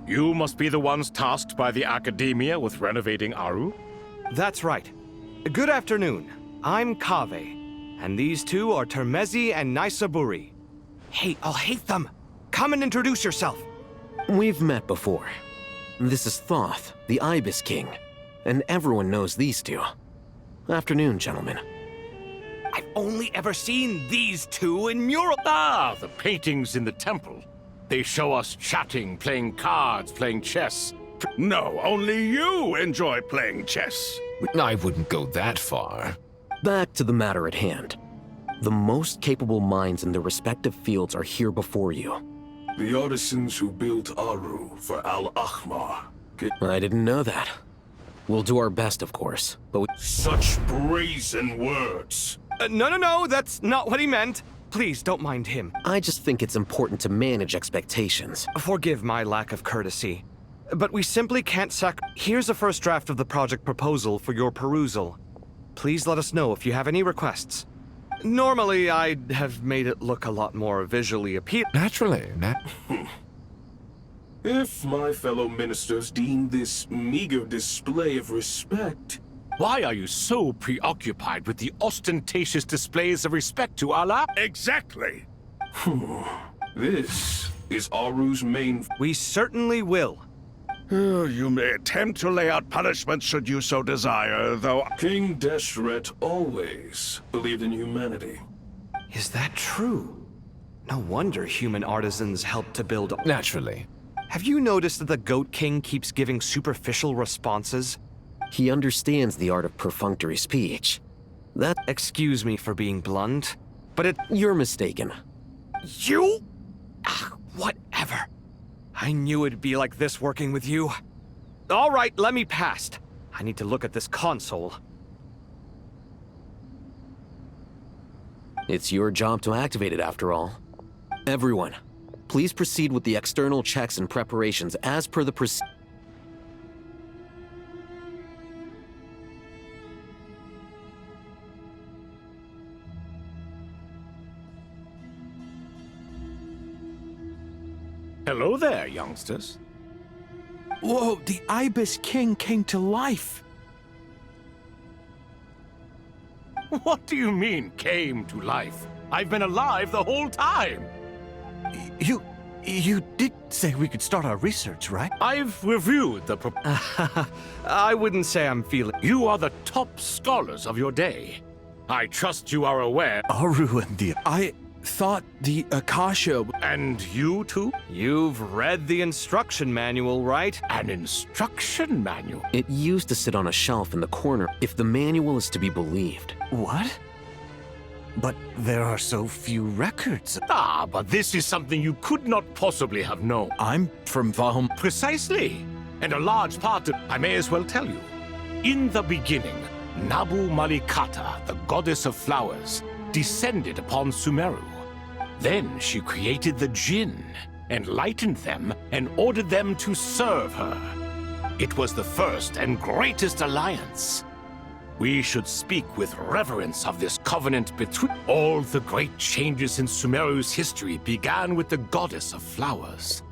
You must be the ones tasked by the Academia with renovating Aru? That's right. Good afternoon. I'm Kaveh, and these two are Termezi and Naisaburi. Hey, I'll hate them. Come and introduce yourself. We've met before. This is Thoth, the Ibis King, and everyone knows these two. Afternoon, gentlemen. I've only ever seen these two in mural. Ah, the paintings in the temple. They show us chatting, playing cards, playing chess. No, only you enjoy playing chess. I wouldn't go that far. Back to the matter at hand. The most capable minds in their respective fields are here before you. The artisans who built Aru for Al-Ahmar. I didn't know that. We'll do our best, of course, but Such brazen words. No, that's not what he meant. Please, don't mind him. I just think it's important to manage expectations. Forgive my lack of courtesy. But we simply can't Here's a first draft of the project proposal for your perusal. Please let us know if you have any requests. Normally, I'd have made it look a lot more visually appealing. Naturally, If my fellow ministers deem this meager display of respect, Why are you so preoccupied with the ostentatious displays of respect to Allah? Exactly. this is Aru's main. We certainly will. You may attempt to lay out punishment should you so desire, though. King Deshret always believed in humanity. Is that true? No wonder human artisans helped to build. naturally. Have you noticed that the Goat King keeps giving superficial responses? He understands the art of perfunctory speech. That Excuse me for being blunt, but you're mistaken. You? Whatever. I knew it'd be like this working with you. All right, let me past. I need to look at this console. It's your job to activate it after all. Everyone, please proceed with the external checks and preparations as per the Hello there, youngsters. Whoa, the Ibis King came to life. What do you mean, came to life? I've been alive the whole time. You did say we could start our research, right? I've reviewed the I wouldn't say I'm feeling. You are the top scholars of your day. I trust you are aware. Aru and the... I thought the Akasha... And you too? You've read the instruction manual, right? An instruction manual? It used to sit on a shelf in the corner, if the manual is to be believed. What? But there are so few records. Ah, but this is something you could not possibly have known. I'm from Vahum. Precisely. And a large part of... I may as well tell you. In the beginning, Nabu Malikata, the goddess of flowers, descended upon Sumeru. Then she created the Jinn, enlightened them, and ordered them to serve her. It was the first and greatest alliance. We should speak with reverence of this covenant between... All the great changes in Sumeru's history began with the goddess of flowers.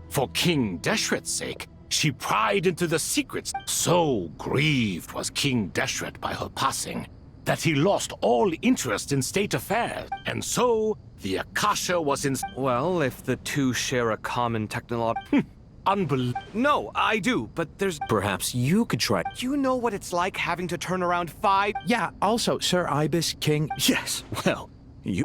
For King Deshret's sake, she pried into the secrets. So grieved was King Deshret by her passing that he lost all interest in state affairs. And so, the Akasha was in... Well, if the two share a common technology... Unbelievable. No, I do, but there's... Perhaps you could try... You know what it's like having to turn around 5... Yeah, also, Sir Ibis King... Yes, well, you...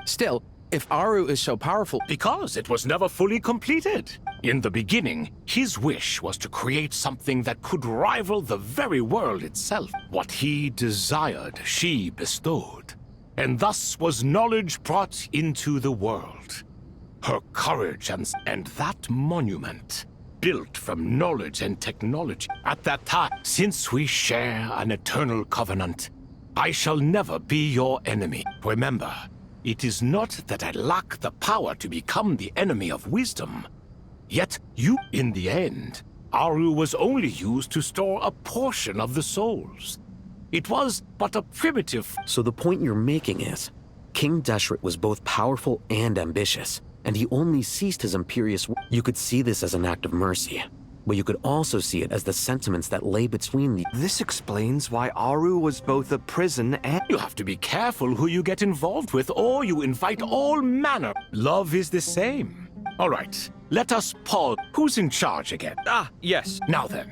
Still, if Aru is so powerful... Because it was never fully completed. In the beginning, his wish was to create something that could rival the very world itself. What he desired, she bestowed. And thus was knowledge brought into the world. Her courage and that monument, built from knowledge and technology. At that time, since we share an eternal covenant, I shall never be your enemy. Remember, it is not that I lack the power to become the enemy of wisdom. Yet you, in the end, Aru was only used to store a portion of the souls. It was but a primitive... So the point you're making is, King Deshret was both powerful and ambitious. and he only ceased his imperious. You could see this as an act of mercy, but you could also see it as the sentiments that lay between the. This explains why Aru was both a prison and. You have to be careful who you get involved with, or you invite all manner. Love is the same. All right, let us pause. Who's in charge again? Ah, yes. Now then.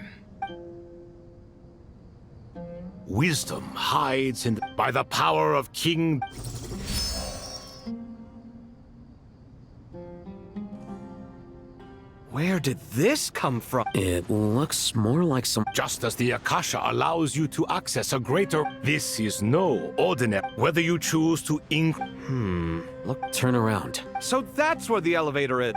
Wisdom hides by the power of King. Where did this come from? It looks more like some. Just as the Akasha allows you to access a greater. This is no ordinary. Whether you choose to Look, turn around. So that's where the elevator is.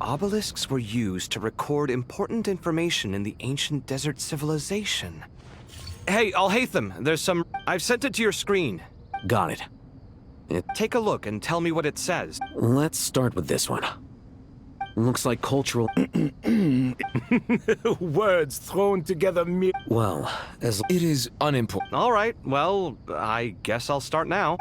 Obelisks were used to record important information in the ancient desert civilization. Hey, Alhaitham, there's some. I've sent it to your screen. Got it. Take a look and tell me what it says. Let's start with this one. Looks like cultural. Words thrown together. Well, as It is unimportant. All right, well, I guess I'll start now.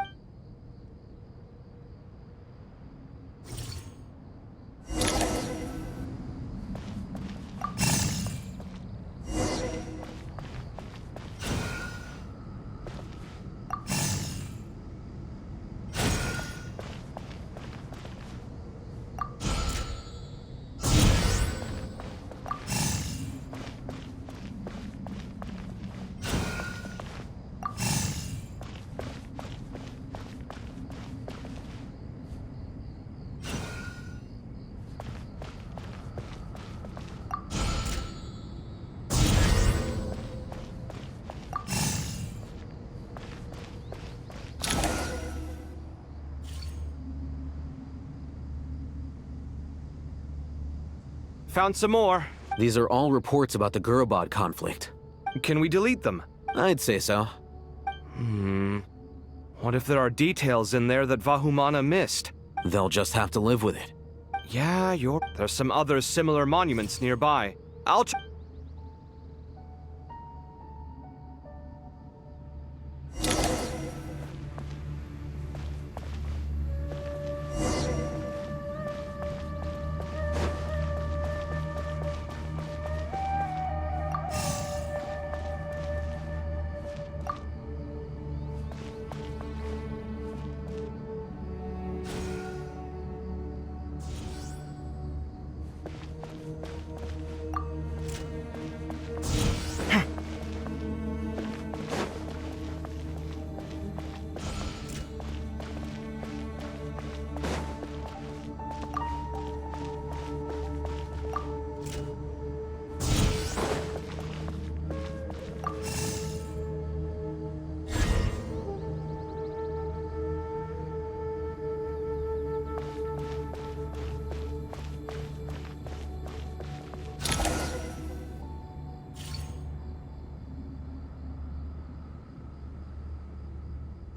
Found some more. these are all reports about the Gurubad conflict. Can we delete them? I'd say so. What if there are details in there that Vahumana missed? They'll just have to live with it. Yeah, there's some other similar monuments nearby. I'll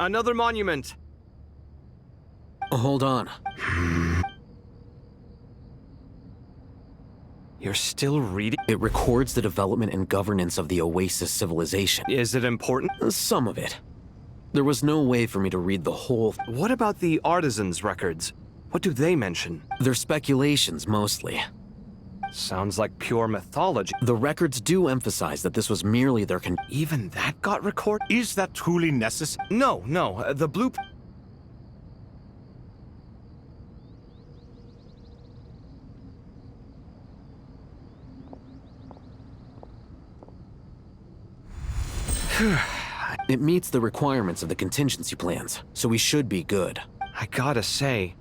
Another monument. Hold on. You're still reading? It records the development and governance of the Oasis civilization. Is it important? Some of it. There was no way for me to read the whole. What about the artisans' records? What do they mention? They're speculations, mostly. Sounds like pure mythology. The records do emphasize that this was merely their Even that got recorded? Is that truly necessary? No, no, the blue... It meets the requirements of the contingency plans, so we should be good. I gotta say,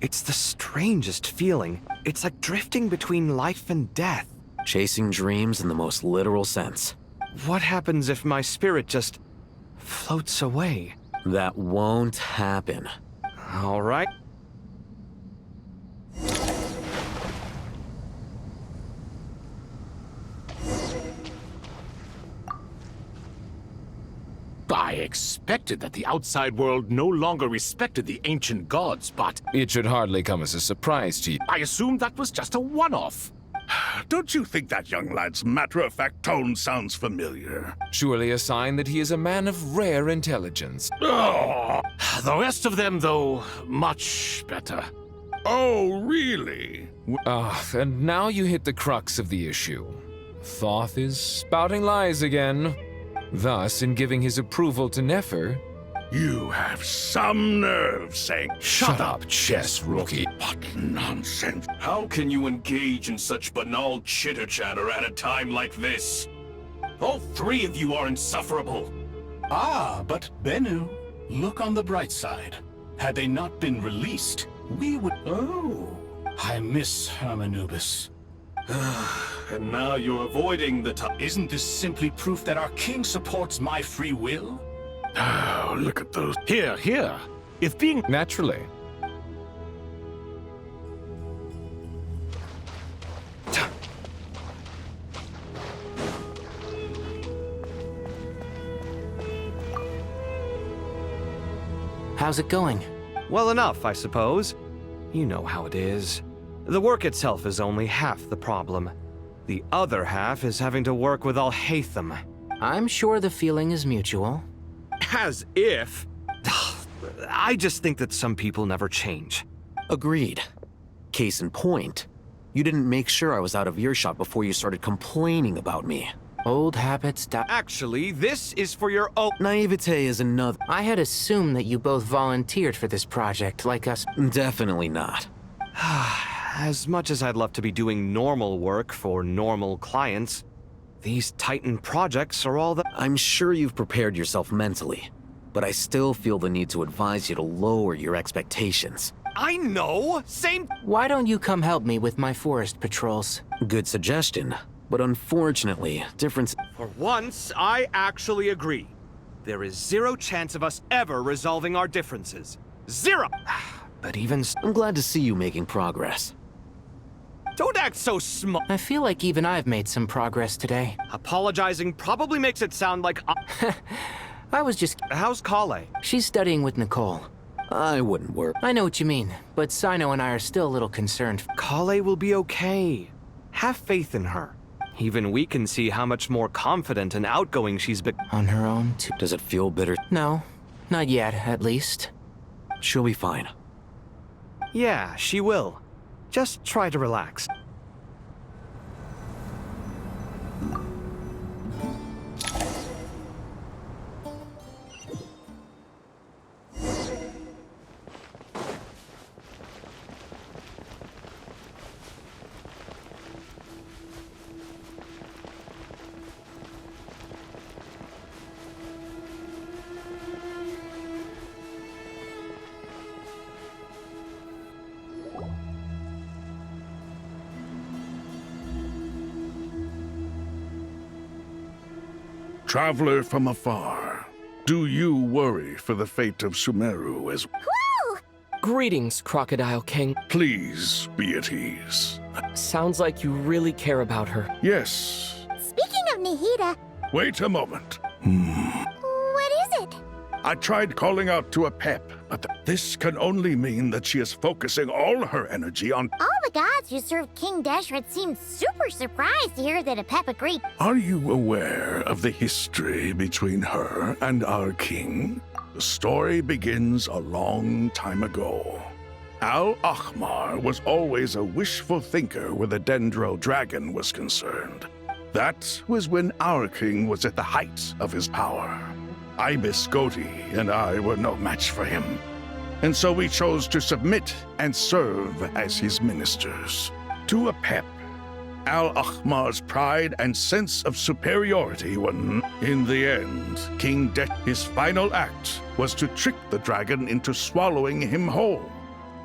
it's the strangest feeling. It's like drifting between life and death. Chasing dreams in the most literal sense. What happens if my spirit just floats away? That won't happen. All right. I expected that the outside world no longer respected the ancient gods, but It should hardly come as a surprise to you. I assumed that was just a one-off. Don't you think that young lad's matter-of-fact tone sounds familiar? Surely a sign that he is a man of rare intelligence. Oh, The rest of them, though, much better. oh really? And now you hit the crux of the issue. Thoth is spouting lies again. Thus, in giving his approval to Nefer, You have some nerve saying, Shut up, chess rookie. what nonsense. How can you engage in such banal chitter-chatter at a time like this? All three of you are insufferable. Ah, but Bennu, look on the bright side. Had they not been released, we would... Oh. I miss Hermanubis. And now you're avoiding the time. Isn't this simply proof that our king supports my free will? Oh, look at those. Here, here. If being naturally. How's it going? Well enough, I suppose. You know how it is. The work itself is only half the problem. The other half is having to work with Alhaitham. I'm sure the feeling is mutual. As if. I just think that some people never change. Agreed. Case in point, you didn't make sure I was out of earshot before you started complaining about me. Old habits die. Actually, this is for your own. Naivete is another. I had assumed that you both volunteered for this project, like us. Definitely not. As much as I'd love to be doing normal work for normal clients, these Titan projects are all that. I'm sure you've prepared yourself mentally, but I still feel the need to advise you to lower your expectations. I know! Same. Why don't you come help me with my forest patrols? Good suggestion, but unfortunately, difference. For once, I actually agree. There is zero chance of us ever resolving our differences. Zero! But even I'm glad to see you making progress. don't act so small. I feel like even I've made some progress today. Apologizing probably makes it sound like. I was just... How's Kale? She's studying with Nicole. I wouldn't worry. I know what you mean, but Sino and I are still a little concerned. Kale will be okay. Have faith in her. Even we can see how much more confident and outgoing she's become. On her own, too. Does it feel bitter? No, not yet, at least. She'll be fine. Yeah, she will. Just try to relax. Traveler from afar, do you worry for the fate of Sumeru as... Greetings, Crocodile King. Please be at ease. Sounds like you really care about her. Yes. Speaking of Nihida, Wait a moment. what is it? I tried calling out to Apep, but this can only mean that she is focusing all her energy on... All the gods who served King Deshret seemed super surprised to hear that Apep agreed. Are you aware of the history between her and our king? The story begins a long time ago. Al-Ahmar was always a wishful thinker where the Dendro Dragon was concerned. That was when our king was at the height of his power. Ibis Goti and I were no match for him. And so we chose to submit and serve as his ministers. To Apep, Al-Ahmar's pride and sense of superiority won. In the end, his final act was to trick the dragon into swallowing him whole,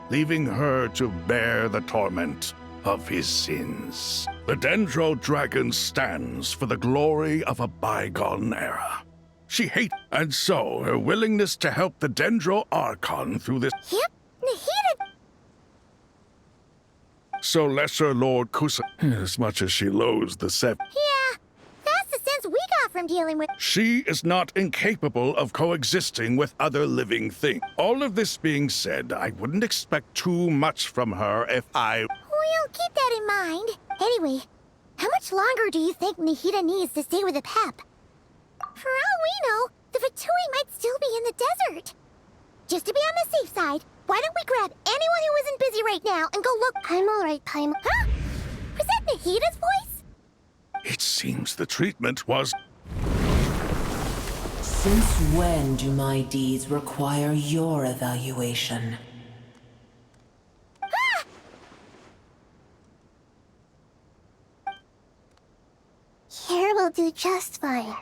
leaving her to bear the torment of his sins. The Dendro Dragon stands for the glory of a bygone era. She hates, and so her willingness to help the Dendro Archon through this. Yep, Nahida. So Lesser Lord Kusa, as much as she loathes the Seven. Yeah, that's the sense we got from dealing with. She is not incapable of coexisting with other living things. All of this being said, I wouldn't expect too much from her if I. We'll keep that in mind. Anyway, how much longer do you think Nahida needs to stay with Apep? For all we know, the Fatui might still be in the desert. Just to be on the safe side, why don't we grab anyone who isn't busy right now and go look? I'm alright, Paimon. Huh? Was that Nahida's voice? It seems the treatment was. Since when do my deeds require your evaluation? Here will do just fine.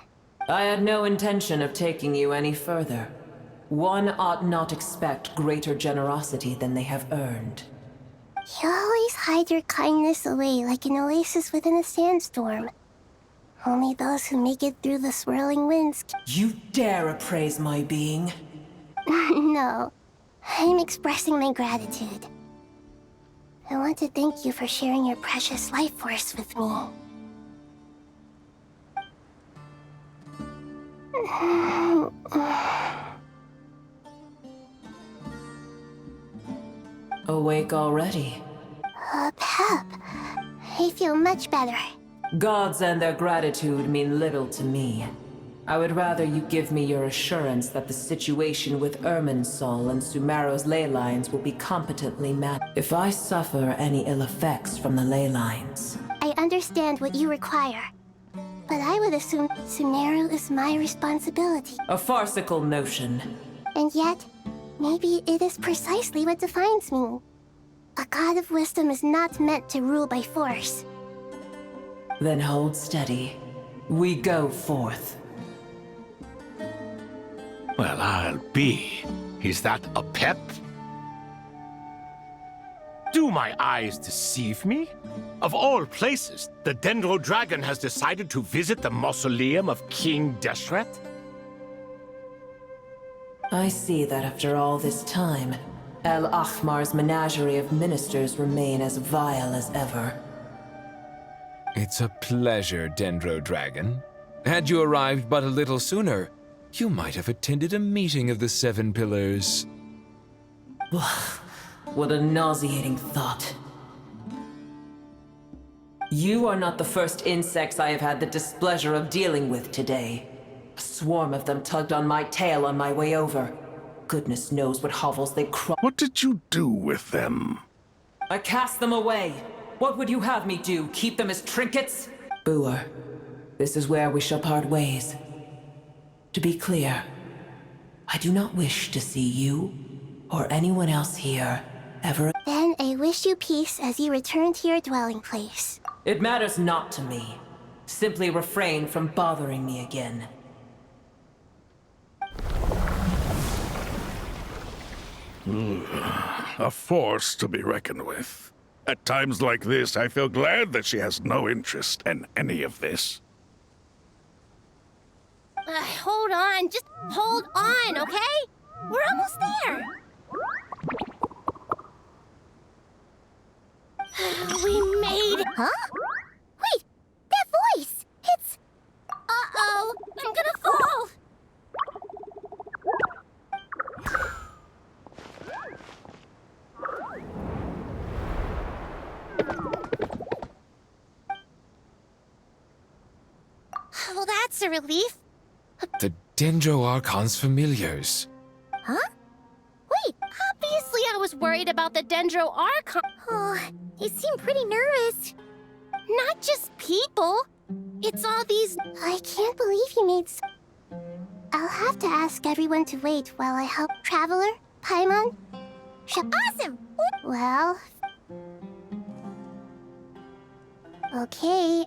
I had no intention of taking you any further. One ought not expect greater generosity than they have earned. You always hide your kindness away like an oasis within a sandstorm. Only those who make it through the swirling winds. You dare appraise my being? No, I'm expressing my gratitude. I want to thank you for sharing your precious life force with me. Awake already? Pep, I feel much better. Gods and their gratitude mean little to me. I would rather you give me your assurance that the situation with Irminsul and Sumeru's ley lines will be competently managed. If I suffer any ill effects from the ley lines... I understand what you require, but I would assume Sumeru is my responsibility. A farcical notion. And yet, maybe it is precisely what defines me. A god of wisdom is not meant to rule by force. Then hold steady. We go forth. Well, I'll be. Is that Apep? Do my eyes deceive me? Of all places, the Dendro Dragon has decided to visit the mausoleum of King Deshret? I see that after all this time, Al-Ahmar's menagerie of ministers remain as vile as ever. It's a pleasure, Dendro Dragon. Had you arrived but a little sooner, you might have attended a meeting of the Seven Pillars. What a nauseating thought. You are not the first insects I have had the displeasure of dealing with today. A swarm of them tugged on my tail on my way over. Goodness knows what hovels they crawl. What did you do with them? I cast them away. What would you have me do? Keep them as trinkets? Boor, this is where we shall part ways. To be clear, I do not wish to see you or anyone else here ever. Then I wish you peace as you return to your dwelling place. It matters not to me. Simply refrain from bothering me again. A force to be reckoned with. At times like this, I feel glad that she has no interest in any of this. Hold on, just hold on, okay? We're almost there. We made... Huh? Wait, that voice! It's... Uh-oh, I'm gonna fall! Well, that's a relief. The Dendro Archon's familiars. Huh? Wait, Obviously, I was worried about the Dendro Archon. Oh, you seem pretty nervous. Not just people. It's all these... I can't believe you made... I'll have to ask everyone to wait while I help Traveler, Paimon. Awesome! Well... Okay,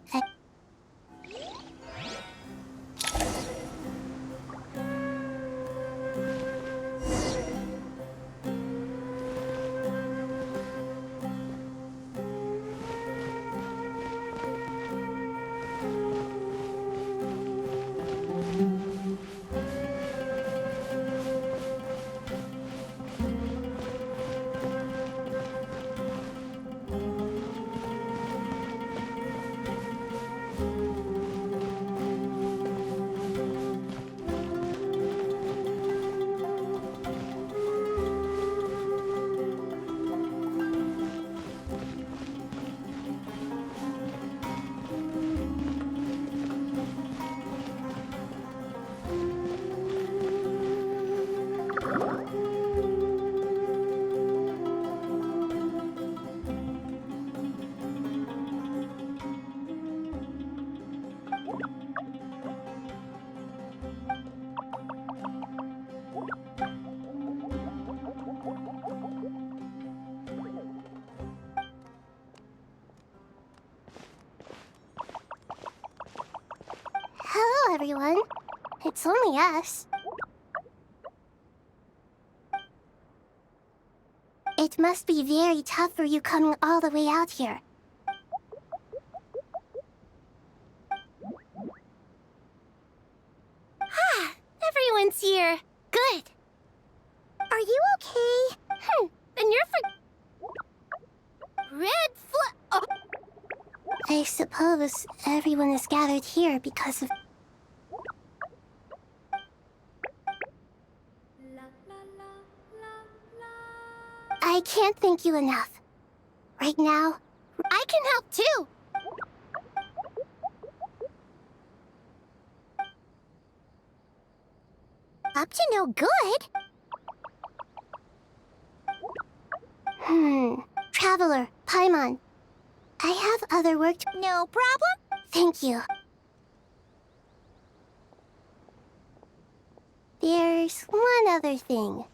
hello, everyone. It's only us. It must be very tough for you coming all the way out here. Ah, everyone's here. Good. Are you okay? Then you're Red Oh. I suppose everyone is gathered here because of... I can't thank you enough. Right now, I can help too. Up to no good? Traveler, Paimon. I have other work to... No problem? Thank you. There's one other thing.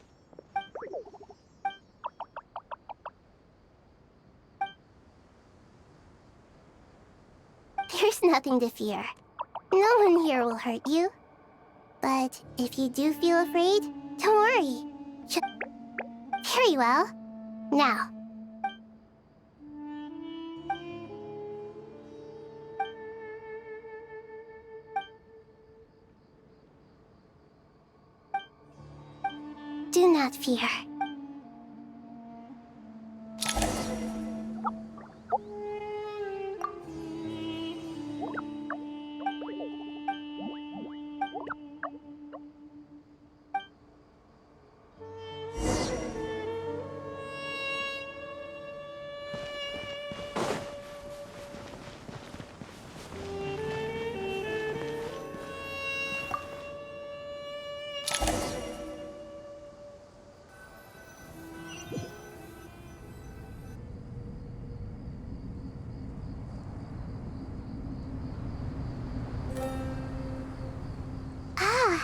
There's nothing to fear. No one here will hurt you. But if you do feel afraid, don't worry. Very well. Now. Do not fear.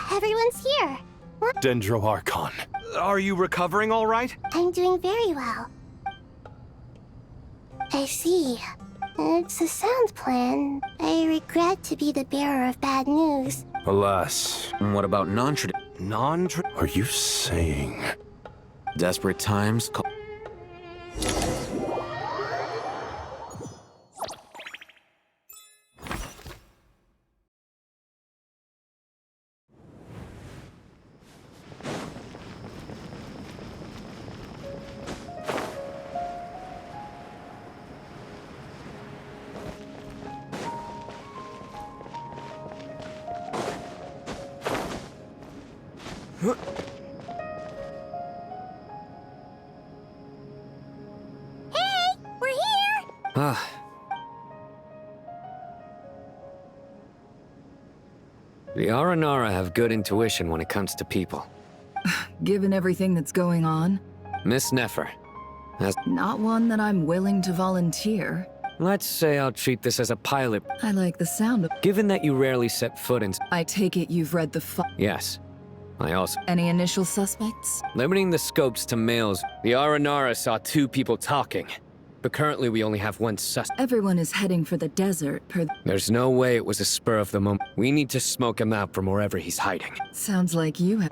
Everyone's here. What? Dendro Archon. Are you recovering all right? I'm doing very well. I see. It's a sound plan. I regret to be the bearer of bad news. Alas. What about Are you saying... Desperate times call... Hey, we're here! The Aranara have good intuition when it comes to people. Given everything that's going on? Miss Nefer. Not one that I'm willing to volunteer. Let's say I'll treat this as a pilot. I like the sound of... Given that you rarely set foot in... I take it you've read the Yes. I also... Any initial suspects? Limiting the scopes to males. The Aranara saw 2 people talking. But currently we only have 1 suspect. Everyone is heading for the desert per... There's no way it was a spur of the moment. We need to smoke him out from wherever he's hiding. Sounds like you have...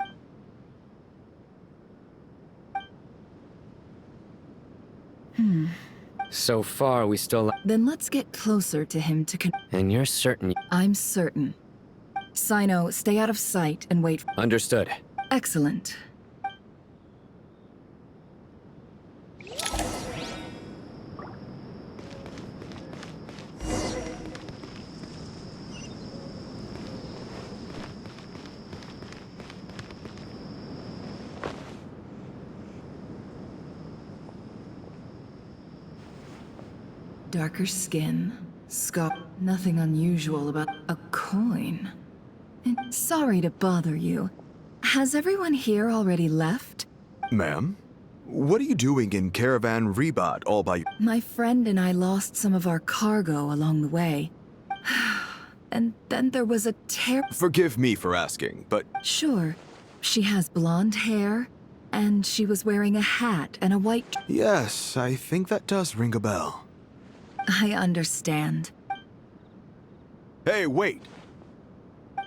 So far, we still... Then let's get closer to him to And you're certain... I'm certain. Sino, stay out of sight and wait... Understood. Excellent. Darker skin, scar, nothing unusual about a coin. And sorry to bother you. Has everyone here already left? Ma'am? What are you doing in Caravan Rebat all by... My friend and I lost some of our cargo along the way. And then there was a Forgive me for asking, but... Sure. She has blonde hair, and she was wearing a hat and a white... Yes, I think that does ring a bell. I understand. Hey, wait!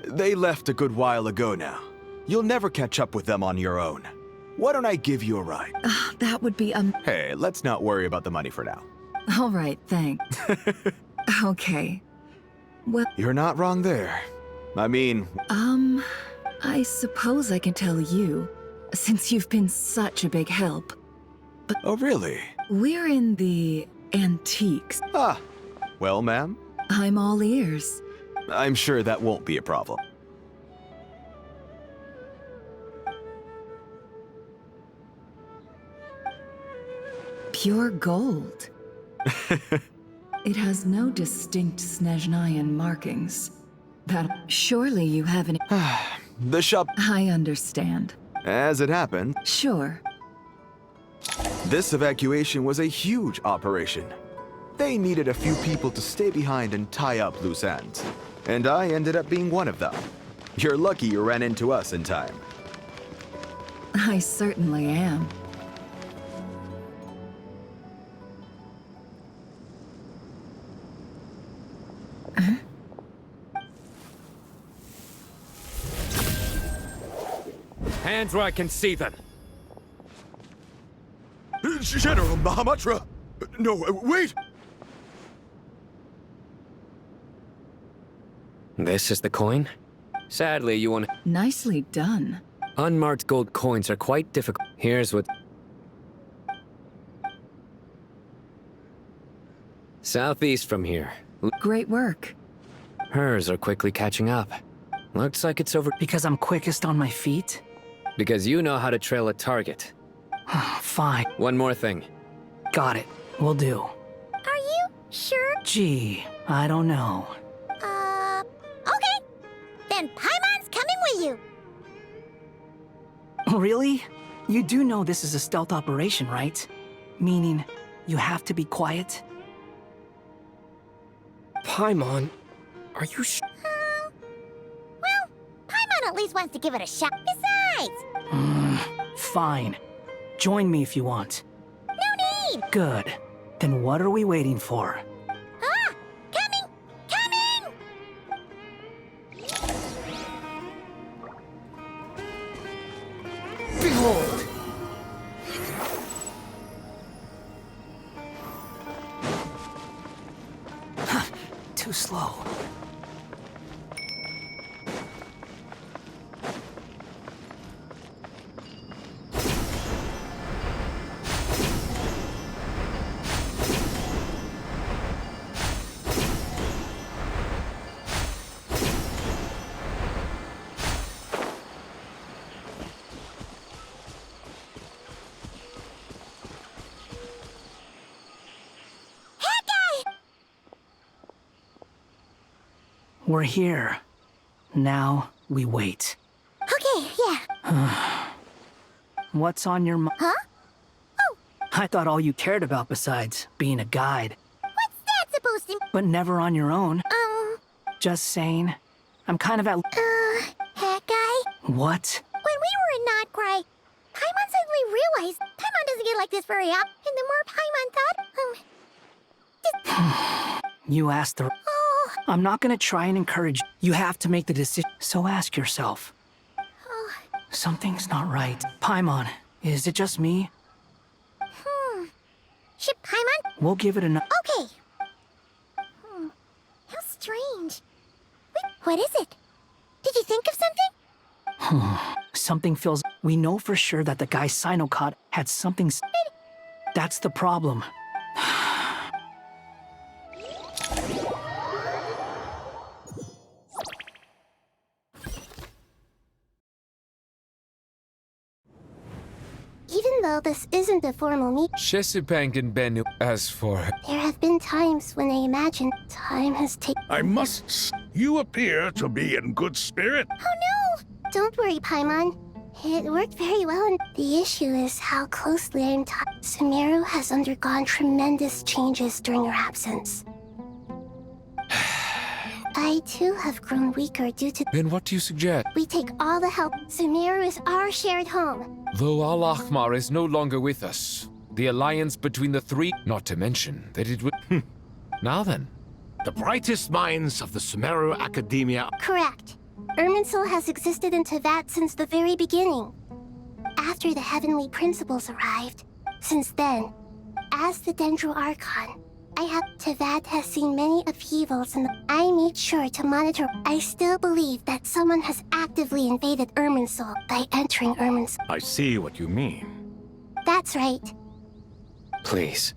They left a good while ago now. You'll never catch up with them on your own. Why don't I give you a ride? That would be, Hey, let's not worry about the money for now. All right, thanks. Okay. Well... You're not wrong there. I mean... I suppose I can tell you, since you've been such a big help. But... Oh, really? We're in the... antiques. Ah. Well, ma'am? I'm all ears. I'm sure that won't be a problem. Pure gold. It has no distinct Snezhnayan markings. Surely you haven't... The shop... I understand. As it happened... Sure. This evacuation was a huge operation. They needed a few people to stay behind and tie up loose ends. And I ended up being one of them. You're lucky you ran into us in time. I certainly am. Hands where I can see them. General Mahamatra! No, wait! This is the coin? Sadly, you won't... Nicely done. Unmarked gold coins are quite difficult. Here's what... Southeast from here. Great work. Hers are quickly catching up. Looks like it's over... Because I'm quickest on my feet? Because you know how to trail a target. Fine. One more thing. Got it. Will do. Are you sure? Gee, I don't know. Okay. Then Paimon's coming with you. Really? You do know this is a stealth operation, right? Meaning, you have to be quiet? Paimon, are you sure? Well, Paimon at least wants to give it a shot. Besides... Fine. Join me if you want. No need! Good. Then what are we waiting for? Ah! Coming! Coming! Behold! Too slow. We're here. Now, we wait. Okay, yeah. What's on your mind? Huh? I thought all you cared about besides being a guide. What's that supposed to... But never on your own. Just saying. I'm kind of at... Hat guy? What? When we were in Not Cry, Paimon suddenly realized Paimon doesn't get like this very often. And the more Paimon thought, You asked the... Oh. I'm not gonna try and encourage you. You have to make the decision. So ask yourself. Oh. Something's not right. Paimon, is it just me? Should Paimon? We'll give it a... Okay. How strange. Wait, what is it? Did you think of something? Something feels... We know for sure that the guy Sinocot had something... That's the problem. Even though this isn't a formal meet, Chesipang and Bennu, as for... there have been times when I imagine time has taken... I must. You appear to be in good spirit. Oh no! Don't worry, Paimon. It worked very well, and the issue is how closely I'm tied. Sumeru has undergone tremendous changes during your absence. I too have grown weaker due to... Then what do you suggest? We take all the help. Sumeru is our shared home. Though Al-Ahmar is no longer with us, the alliance between the three... Not to mention that it would... Now then. The brightest minds of the Sumeru Academia... Correct. Irminsul has existed in Teyvat since the very beginning. After the Heavenly Principles arrived, since then, as the Dendro Archon, Teyvat has seen many upheavals and I made sure to monitor. I still believe that someone has actively invaded Irminsul by entering Irminsul. I see what you mean. That's right. Please.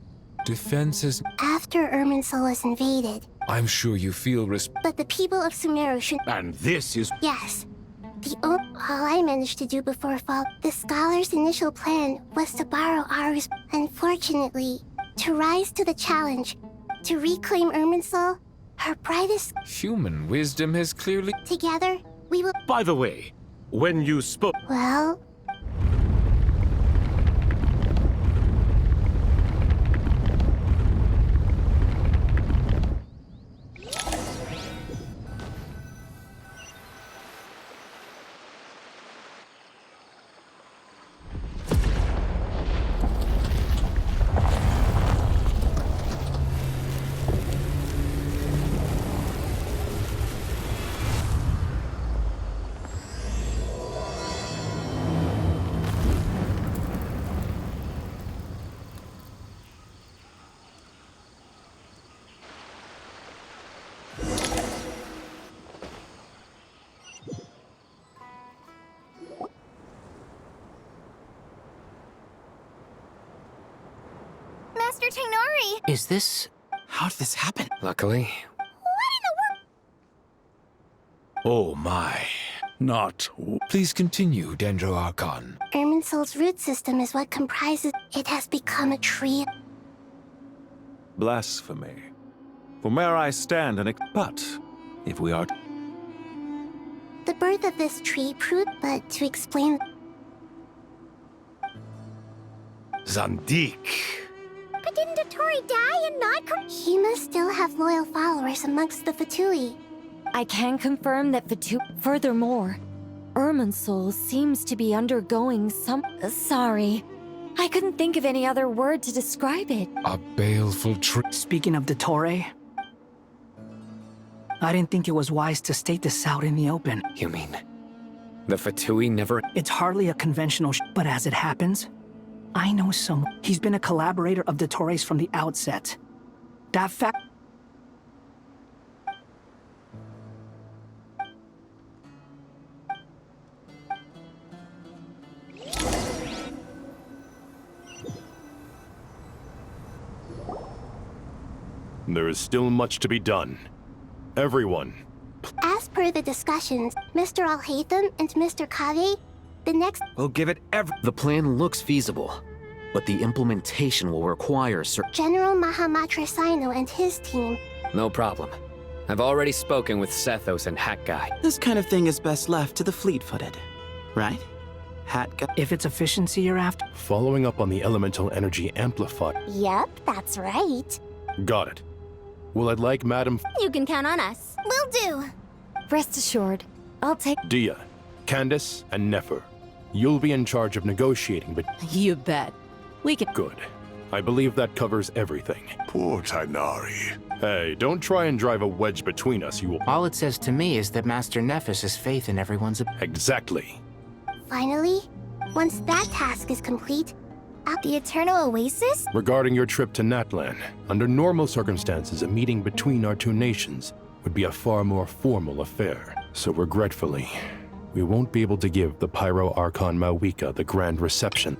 Defenses... After Irminsul was invaded... I'm sure you feel But the people of Sumeru should... And this is... Yes. All I managed to do before fall... The Scholar's initial plan was to borrow Aru's... Unfortunately, to rise to the challenge, to reclaim Irminsul, her brightest... Human wisdom has clearly... Together, we will... By the way, when you spoke... Well... Master Tighnari! Is this... How did this happen? Luckily. What in the world? Oh my. Not... Please continue, Dendro Archon. Irminsul's root system is what comprises... It has become a tree. Blasphemy. From where I stand and... But, if we are... The birth of this tree proved... But to explain... Zandik. But didn't Dottore die and not... He must still have loyal followers amongst the Fatui. I can confirm that Furthermore, Irminsul seems to be undergoing some... Sorry. I couldn't think of any other word to describe it. A baleful tree. Speaking of Dottore, I didn't think it was wise to state this out in the open. You mean... the Fatui never... It's hardly a conventional but as it happens, I know someone. He's been a collaborator of Dottore's from the outset. That fact... There is still much to be done. Everyone. As per the discussions, Mr. Alhaitham and Mr. Kage, the next... We'll give it The plan looks feasible, but the implementation will require General Mahamatra Sino and his team. No problem. I've already spoken with Sethos and Hat Guy. This kind of thing is best left to the fleet-footed, right? hat guy. If it's efficiency you're after. Following up on the elemental energy amplifier. Yep, that's right. Got it. Well, I'd like Madam You can count on us. Will do. Rest assured, I'll take. Dia, Candace, and Nefer. You'll be in charge of negotiating, but You bet. We can. good. I believe that covers everything. Poor Tighnari. Hey, don't try and drive a wedge between us, you will. All it says to me is that Master Nephis has faith in everyone's. Exactly. Finally, once that task is complete, at the Eternal Oasis? Regarding your trip to Natlan, under normal circumstances, a meeting between our two nations would be a far more formal affair. So regretfully, we won't be able to give the Pyro Archon Mawika the grand reception.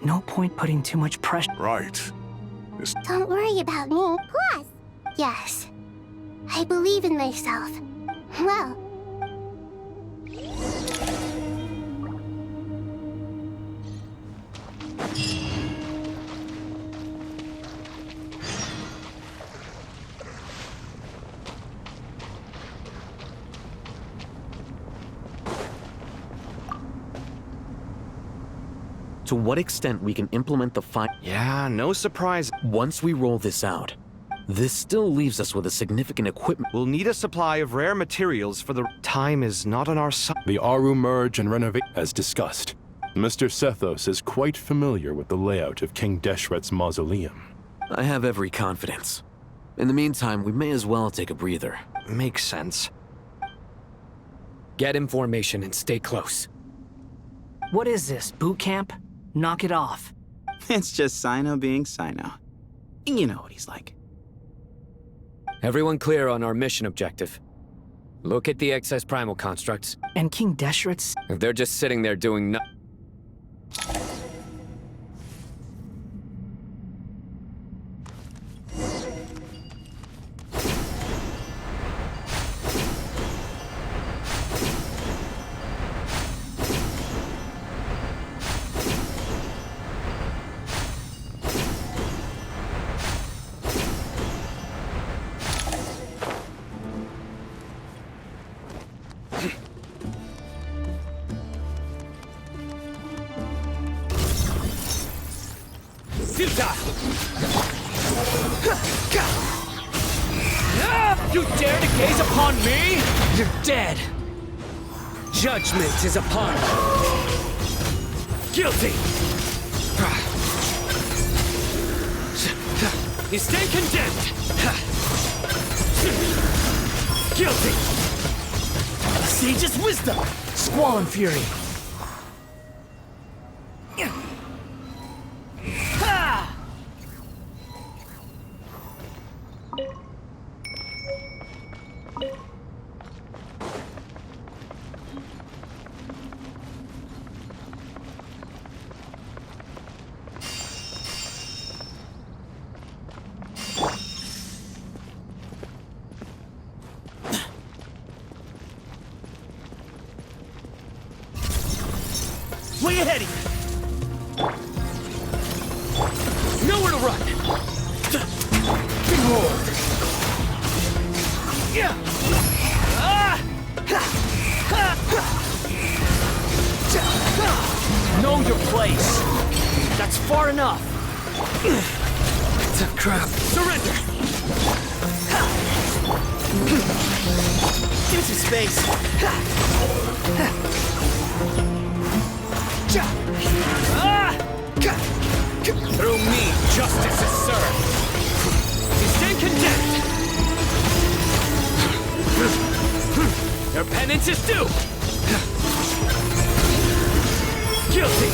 No point putting too much pressure. Right. Don't worry about me. Plus, yes, I believe in myself. Well, To what extent we can implement the fight? Yeah, no surprise. Once we roll this out, this still leaves us with a significant equipment. We'll need a supply of rare materials for the time is not on our side. The Aru merge and renovate as discussed. Mr. Sethos is quite familiar with the layout of King Deshret's mausoleum. I have every confidence. In the meantime, we may as well take a breather. Makes sense. Get in formation and stay close. What is this, boot camp? Knock it off. It's just Sino being Sino. You know what he's like. Everyone clear on our mission objective. Look at the excess primal constructs. And King Deshret's? If they're just sitting there doing no- You dare to gaze upon me? You're dead. Judgment is upon you. Guilty. You stand condemned. Guilty. Sage's wisdom. Squall and fury. Way ahead of you! Nowhere to run! Behold! Know your place! That's far enough! Crap! Surrender! Give me some space! Through me, justice is served. You stand condemned. Your penance is due. Guilty.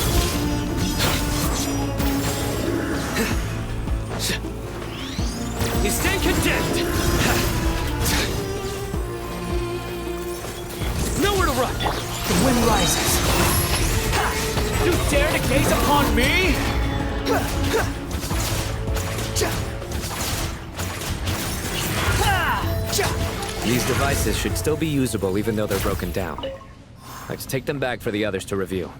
You stand condemned. Nowhere to run. The wind rises. You dare to gaze upon me? These devices should still be usable even though they're broken down. Let's take them back for the others to review.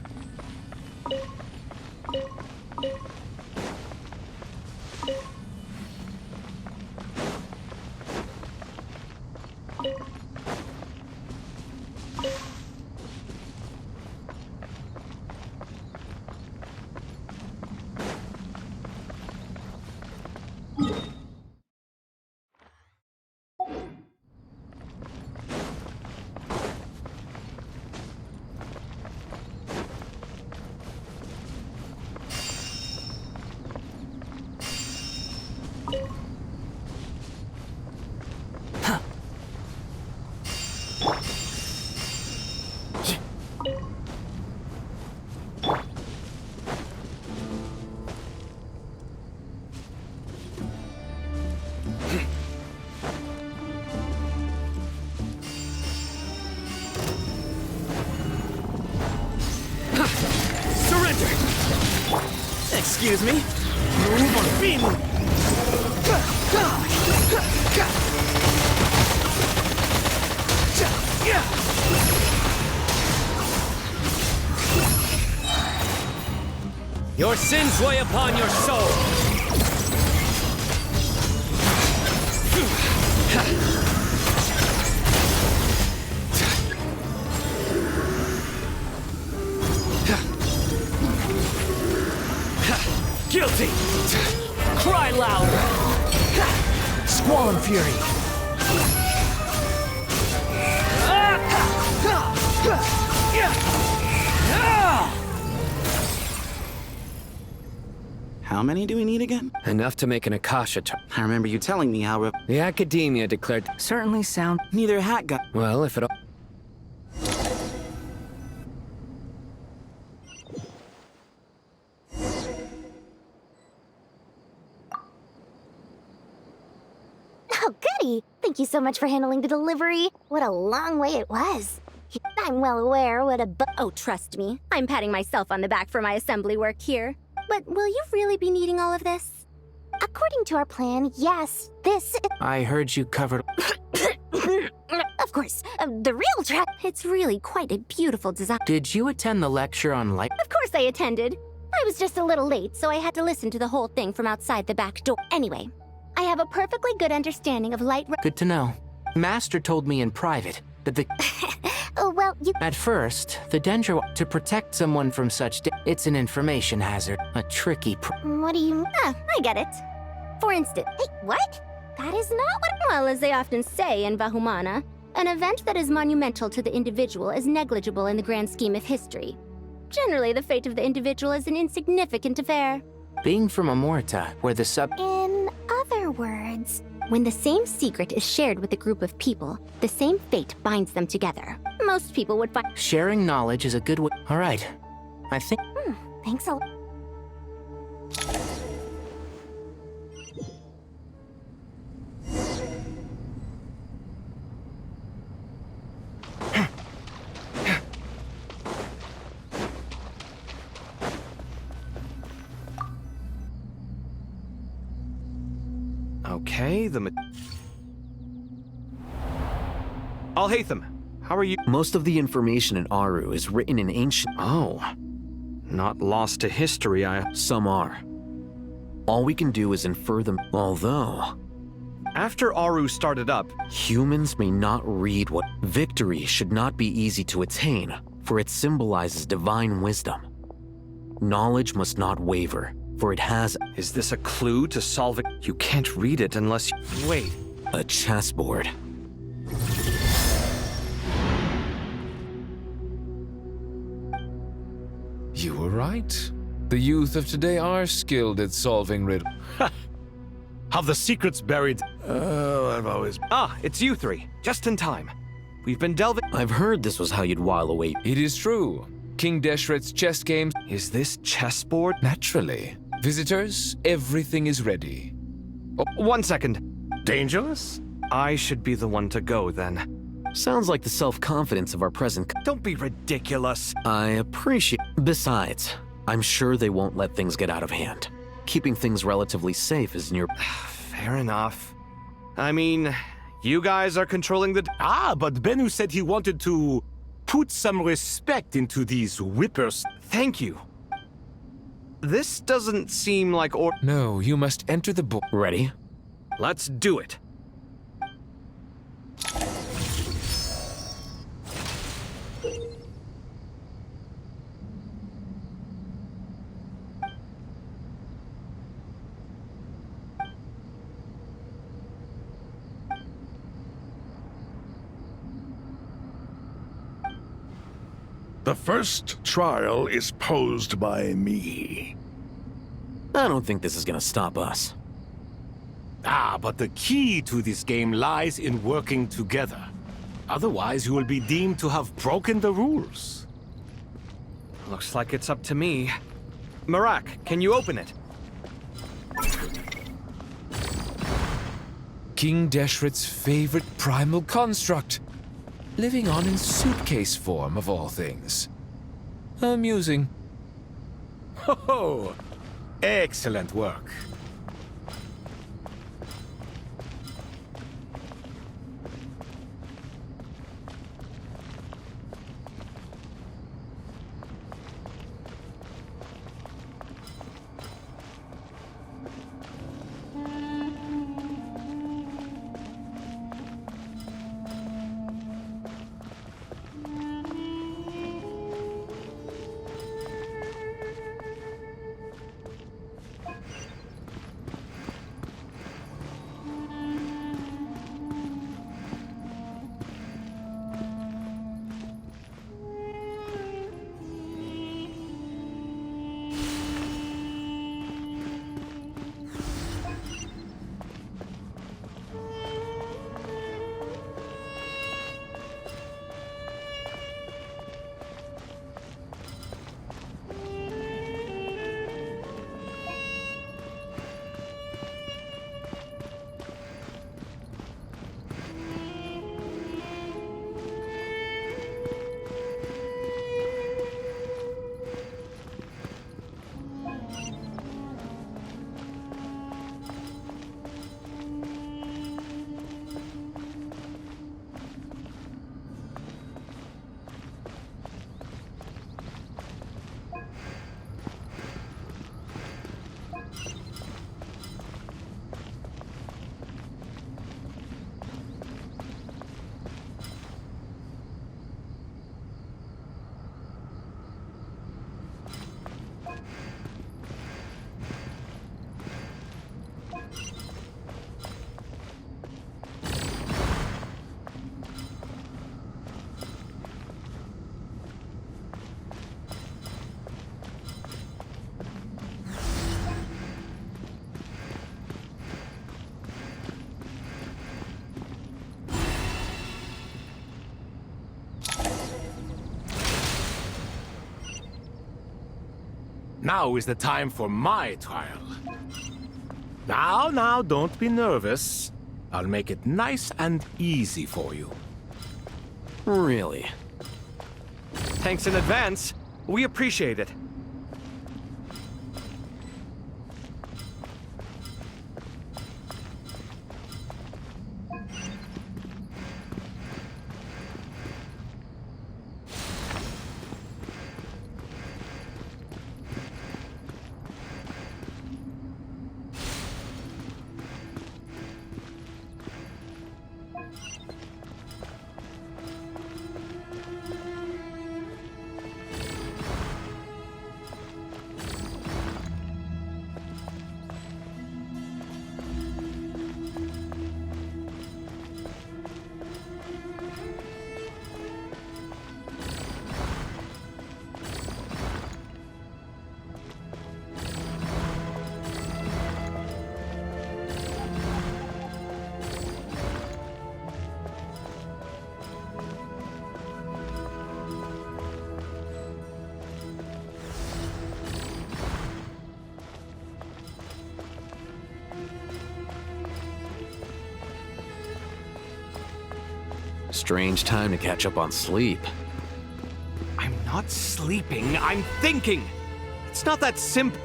Excuse me? Move or be moved. Your sins weigh upon your soul. Guilty! Cry louder! Squall and fury! How many do we need again? Enough to make an Akasha turn. I remember you telling me how the Academia declared. Certainly sound. Neither hat got. Well, if it all. Oh, goody! Thank you so much for handling the delivery. What a long way it was. I'm well aware what a Oh, trust me. I'm patting myself on the back for my assembly work here. But will you really be needing all of this? According to our plan, yes, this... I heard you covered... Of course, the real trap. It's really quite a beautiful design. Did you attend the lecture on light? Of course I attended. I was just a little late, so I had to listen to the whole thing from outside the back door. Anyway, I have a perfectly good understanding of light... Good to know. Master told me in private that the... Oh, well, you... At first, the Dendro... To protect someone from such... It's an information hazard. A tricky... What do you... Ah, I get it. For instance... Hey, what? That is not what... Well, as they often say in Vahumana, an event that is monumental to the individual is negligible in the grand scheme of history. Generally, the fate of the individual is an insignificant affair. Being from Amorta, where the sub... In other words... When the same secret is shared with a group of people, the same fate binds them together. Most people would find... Sharing knowledge is a good way... All right. I think... Thanks a lot. Okay, Alhaitham, how are you? Most of the information in Aru is written in ancient... Oh. Not lost to history, Some are. All we can do is infer them, although... After Aru started up... Humans may not read what... Victory should not be easy to attain, for it symbolizes divine wisdom. Knowledge must not waver, for it has... Is this a clue to solve it? You can't read it unless you... Wait. A chessboard. You were right. The youth of today are skilled at solving riddles. Have the secrets buried? I've always... Ah, it's you three. Just in time. We've been delving... I've heard this was how you'd while away. It is true. King Deshret's chess games... Is this chessboard? Naturally. Visitors, everything is ready. Oh, 1 second. Dangerous? I should be the one to go, then. Sounds like the self-confidence of our present... Don't be ridiculous. I appreciate... Besides, I'm sure they won't let things get out of hand. Keeping things relatively safe is in your... Fair enough. I mean, you guys are controlling the... Ah, but Bennu said he wanted to put some respect into these whippers. Thank you. This doesn't seem like No, you must enter the book. Ready? Let's do it. The first trial is posed by me. I don't think this is gonna stop us. Ah, but the key to this game lies in working together. Otherwise, you will be deemed to have broken the rules. Looks like it's up to me. Marak, can you open it? King Deshret's favorite primal construct. Living on in suitcase form, of all things. Amusing. Ho ho! Excellent work. Now is the time for my trial. Now, don't be nervous. I'll make it nice and easy for you. Really? Thanks in advance. We appreciate it. Strange time to catch up on sleep. I'm not sleeping, I'm thinking! It's not that simple.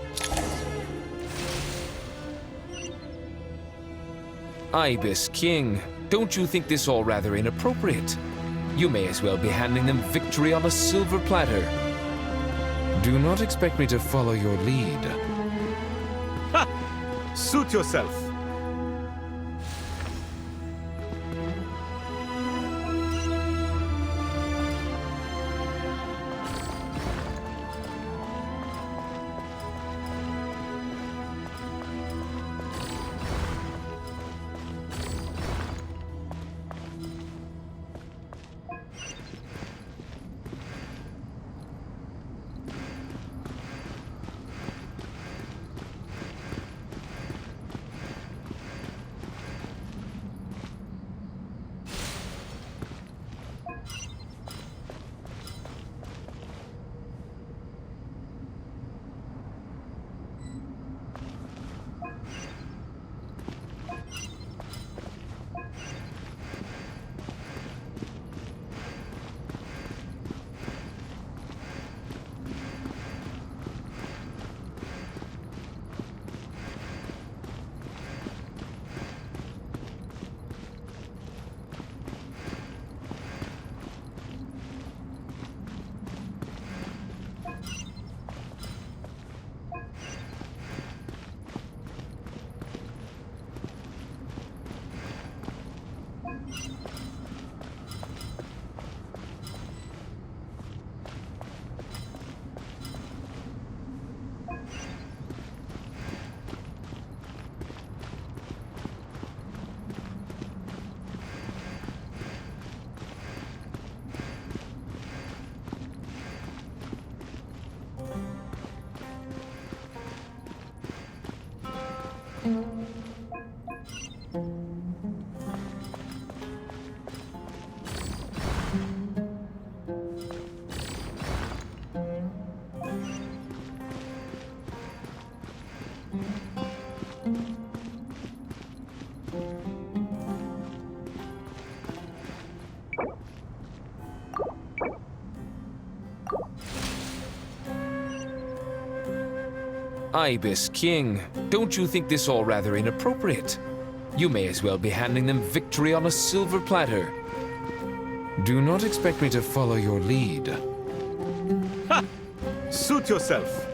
Ibis King, don't you think this all rather inappropriate? You may as well be handing them victory on a silver platter. Do not expect me to follow your lead. Ha! Suit yourself. Ibis King, don't you think this all rather inappropriate? You may as well be handing them victory on a silver platter. Do not expect me to follow your lead. Ha! Suit yourself.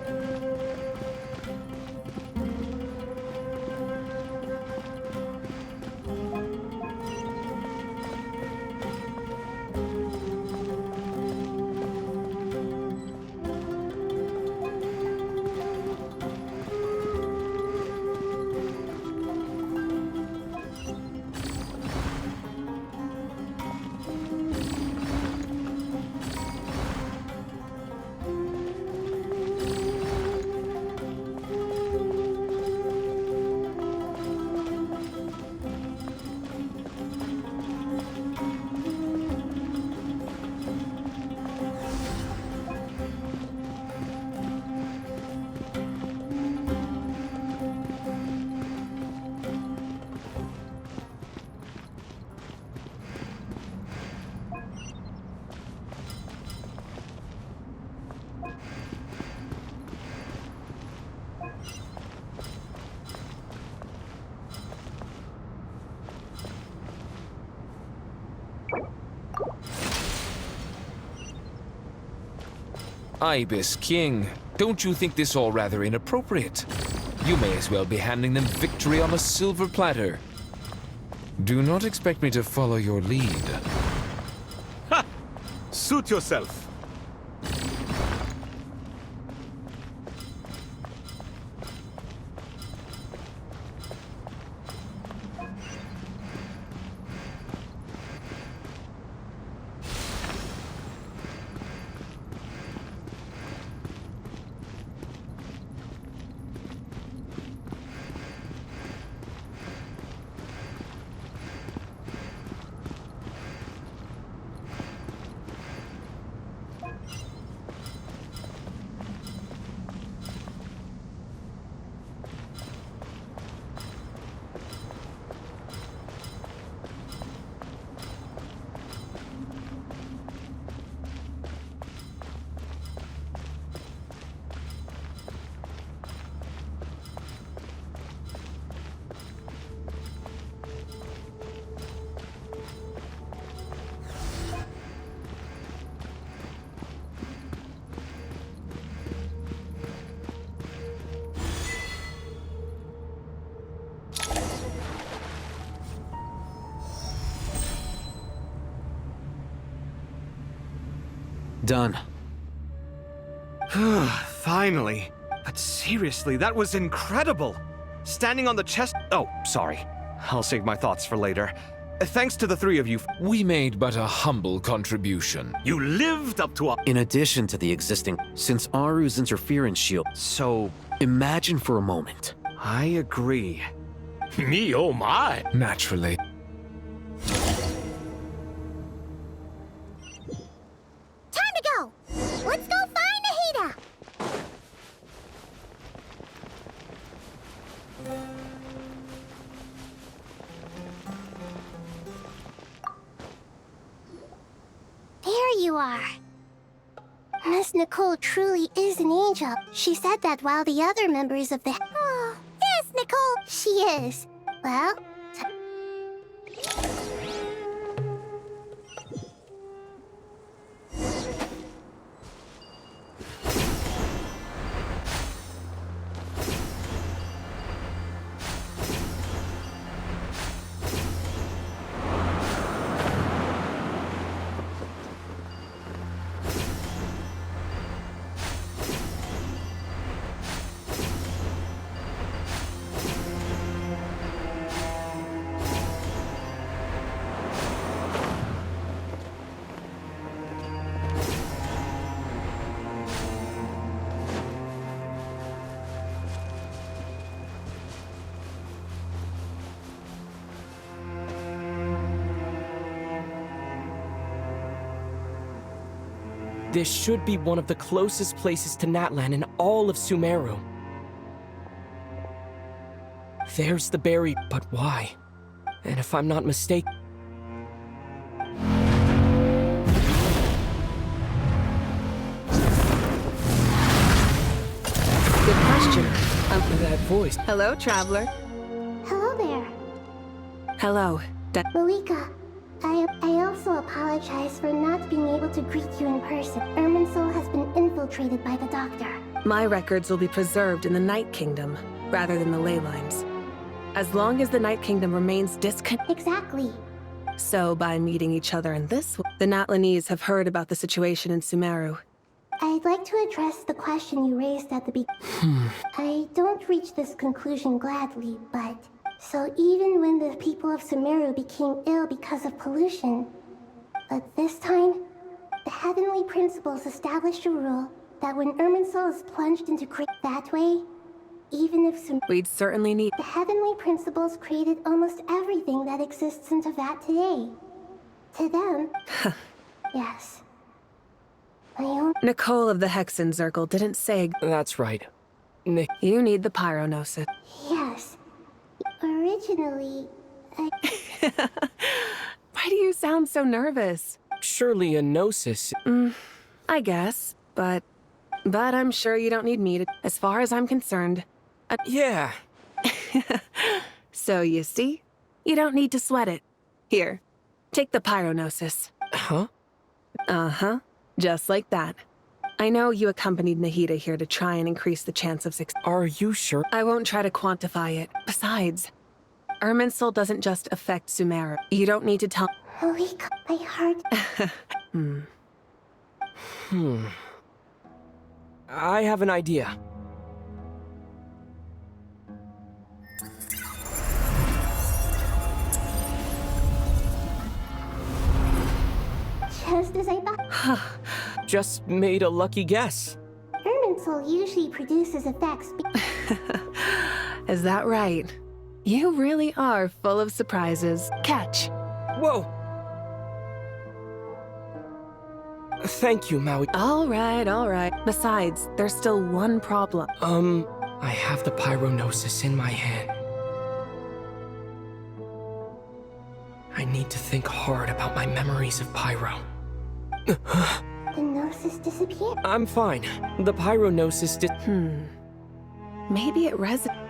Ibis King, don't you think this all rather inappropriate? You may as well be handing them victory on a silver platter. Do not expect me to follow your lead. Ha! Suit yourself. Done. Finally. But seriously, that was incredible. Standing on the chest... Oh, sorry. I'll save my thoughts for later. Thanks to the three of you. We made but a humble contribution. You lived up to our... In addition to the existing, since Aru's interference shield. So, imagine for a moment. I agree. Me, oh my. Naturally. Time to go! Let's go find Nahida! There you are. Miss Nicole truly is an angel. She said that while the other members of the... Oh, yes, Nicole, she is. Well... This should be one of the closest places to Natlan in all of Sumeru. There's the berry, but why? And if I'm not mistaken... Good question. That voice. Hello, traveler. Hello there. Hello. Malika, I also apologize for not being able to greet you in person. Irminsul has been infiltrated by the Doctor. My records will be preserved in the Night Kingdom, rather than the ley lines. As long as the Night Kingdom remains disconnected. Exactly. So, by meeting each other in this way, the Natlanese have heard about the situation in Sumeru. I'd like to address the question you raised at the beginning. I don't reach this conclusion gladly, but... So even when the people of Sumeru became ill because of pollution, but this time, the Heavenly Principles established a rule that when Irminsul is plunged into that way, even if we'd certainly need... The Heavenly Principles created almost everything that exists in Teyvat today. To them... yes. My own... Nicole of the Hexen Circle didn't say... That's right. You need the Pyronosis. Yes. Originally, Why do you sound so nervous? Surely a gnosis... I guess, but I'm sure you don't need me to... As far as I'm concerned... Yeah. So you see? You don't need to sweat it. Here, take the Pyronosis. Huh? Uh-huh. Just like that. I know you accompanied Nahida here to try and increase the chance of success. Are you sure? I won't try to quantify it. Besides, Irminsul doesn't just affect Sumeru. You don't need to tell... Malika, my heart... I have an idea. Just as I thought. Just made a lucky guess. Irminsul usually produces effects. Is that right? You really are full of surprises. Catch. Whoa! Thank you, Maui. All right. Besides, there's still one problem. I have the Pyronosis in my hand. I need to think hard about my memories of Pyro. The Gnosis disappeared. I'm fine. The Pyronosis did... Maybe it resonates.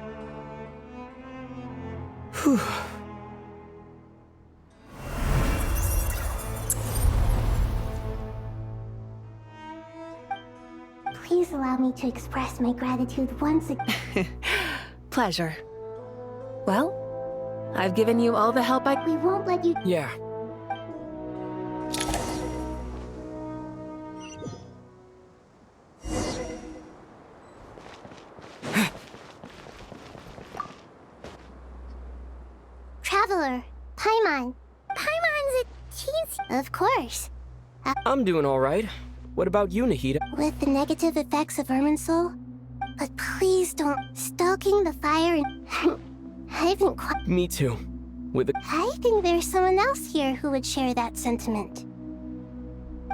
Please allow me to express my gratitude once again. Pleasure. Well, I've given you all the help I... We won't let you... Yeah. Traveler, Paimon. Paimon's a teensy... Of course. I'm doing all right. What about you, Nahida? With the negative effects of Irminsul? But please don't... Stoking the fire and... I haven't quite... Me too. With a... I think there's someone else here who would share that sentiment.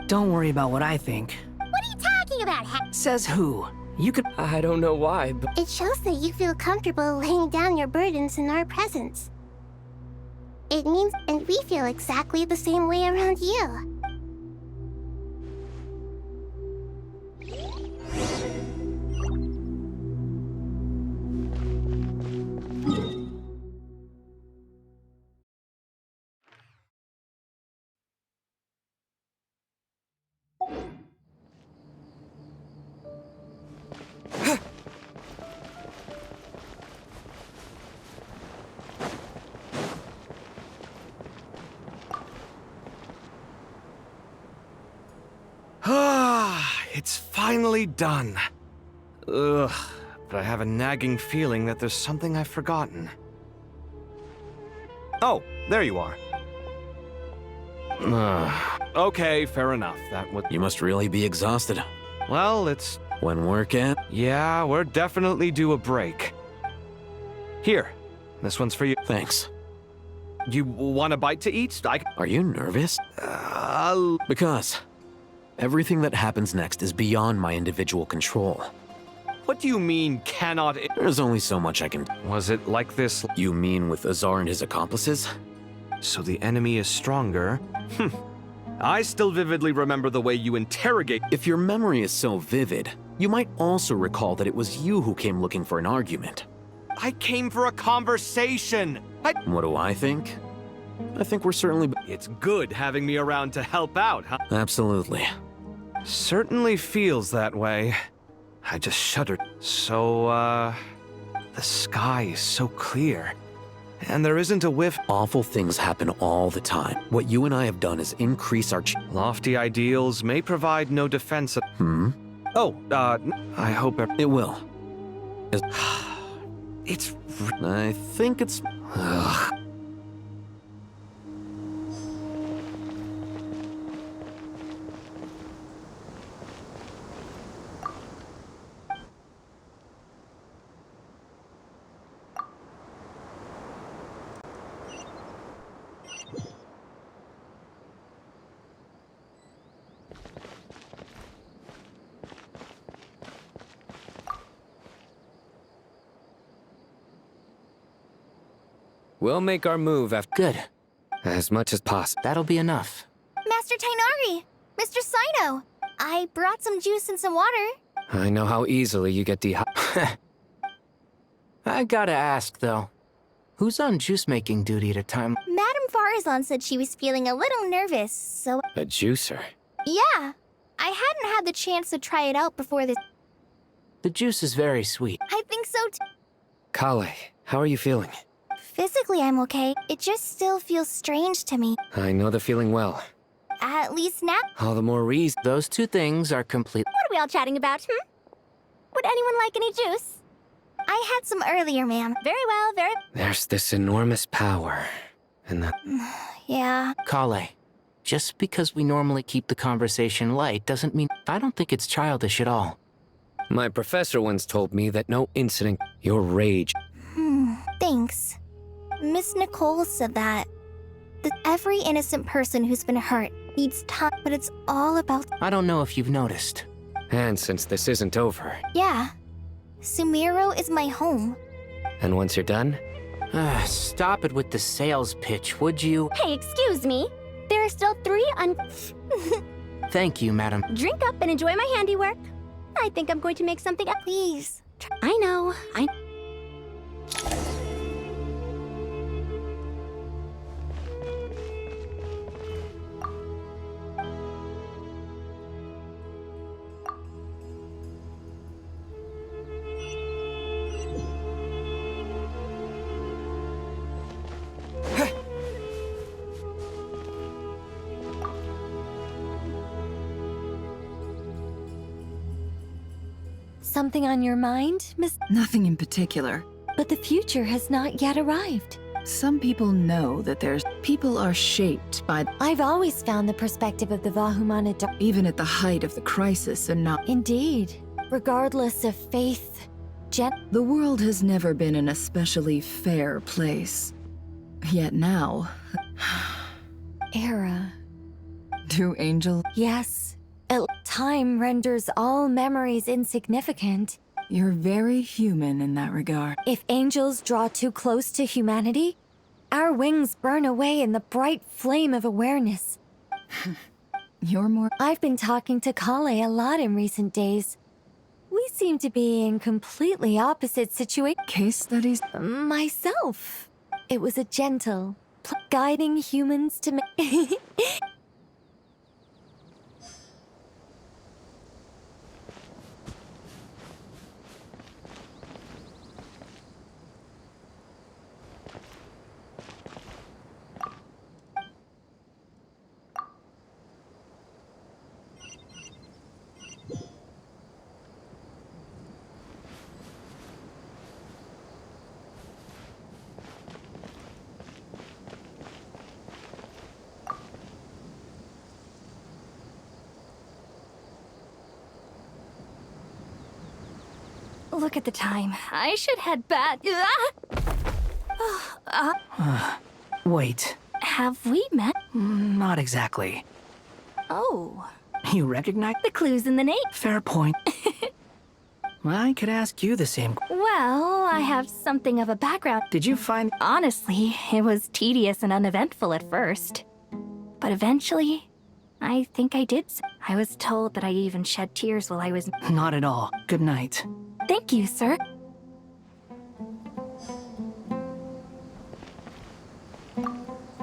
Don't worry about what I think. What are you talking about, Says who? You could... I don't know why, but... It shows that you feel comfortable laying down your burdens in our presence. It means... And we feel exactly the same way around you. It's finally done. Ugh, but I have a nagging feeling that there's something I've forgotten. Oh, there you are. Okay, fair enough. That would... You must really be exhausted. Well, it's... When work at? Yeah, we're definitely due a break. Here, this one's for you. Thanks. You want a bite to eat? Are you nervous? Because Everything that happens next is beyond my individual control. What do you mean, cannot? There's only so much I can... Was it like this? You mean with Azar and his accomplices? So the enemy is stronger? I still vividly remember the way you interrogate. If your memory is so vivid, you might also recall that it was you who came looking for an argument. I came for a conversation! What do I think? I think we're certainly... It's good having me around to help out, huh? Absolutely. Certainly feels that way. I just shuddered. So, the sky is so clear. And there isn't a whiff. Awful things happen all the time. What you and I have done is increase our... Lofty ideals may provide no defense. I hope it will. It's... I think it's... Ugh. We'll make our move after... Good. As much as possible. That'll be enough. Master Tainari! Mr. Sino! I brought some juice and some water. I know how easily you get dehydrated. I gotta ask, though. Who's on juice-making duty at a time? Madame Farazan said she was feeling a little nervous, so... A juicer? Yeah. I hadn't had the chance to try it out before this... The juice is very sweet. I think so too. Kale, how are you feeling? Physically, I'm okay. It just still feels strange to me. I know the feeling well. At least now... All the more reason. Those two things are complete... What are we all chatting about, Would anyone like any juice? I had some earlier, ma'am. Very well, very... There's this enormous power. And that... Yeah. Kale, just because we normally keep the conversation light doesn't mean... I don't think it's childish at all. My professor once told me that no incident... Your rage... Thanks. Miss Nicole said that every innocent person who's been hurt needs time, but it's all about... I don't know if you've noticed. And since this isn't over... Yeah. Sumiro is my home. And once you're done? Stop it with the sales pitch, would you? Hey, excuse me. There are still 3 Thank you, madam. Drink up and enjoy my handiwork. I think I'm going to make something up. Please. I know. Something on your mind, Miss? Nothing in particular. But the future has not yet arrived. Some people know that people are shaped by... I've always found the perspective of the Vahumana even at the height of the crisis and not... Indeed. Regardless of faith, the world has never been an especially fair place. Yet now... Era. Do angels... Yes. Time renders all memories insignificant. You're very human in that regard. If angels draw too close to humanity, our wings burn away in the bright flame of awareness. You're more... I've been talking to Kale a lot in recent days. We seem to be in completely opposite situations. Case studies? Myself. It was a gentle, guiding humans to Look at the time. I should head back. Wait. Have we met? Not exactly. Oh. You recognize The clues in the name. Fair point. I could ask you the same. Well, I have something of a background. Did you find... Honestly, it was tedious and uneventful at first. But eventually, I think I did. I was told that I even shed tears while I was... Not at all. Good night. Thank you, sir.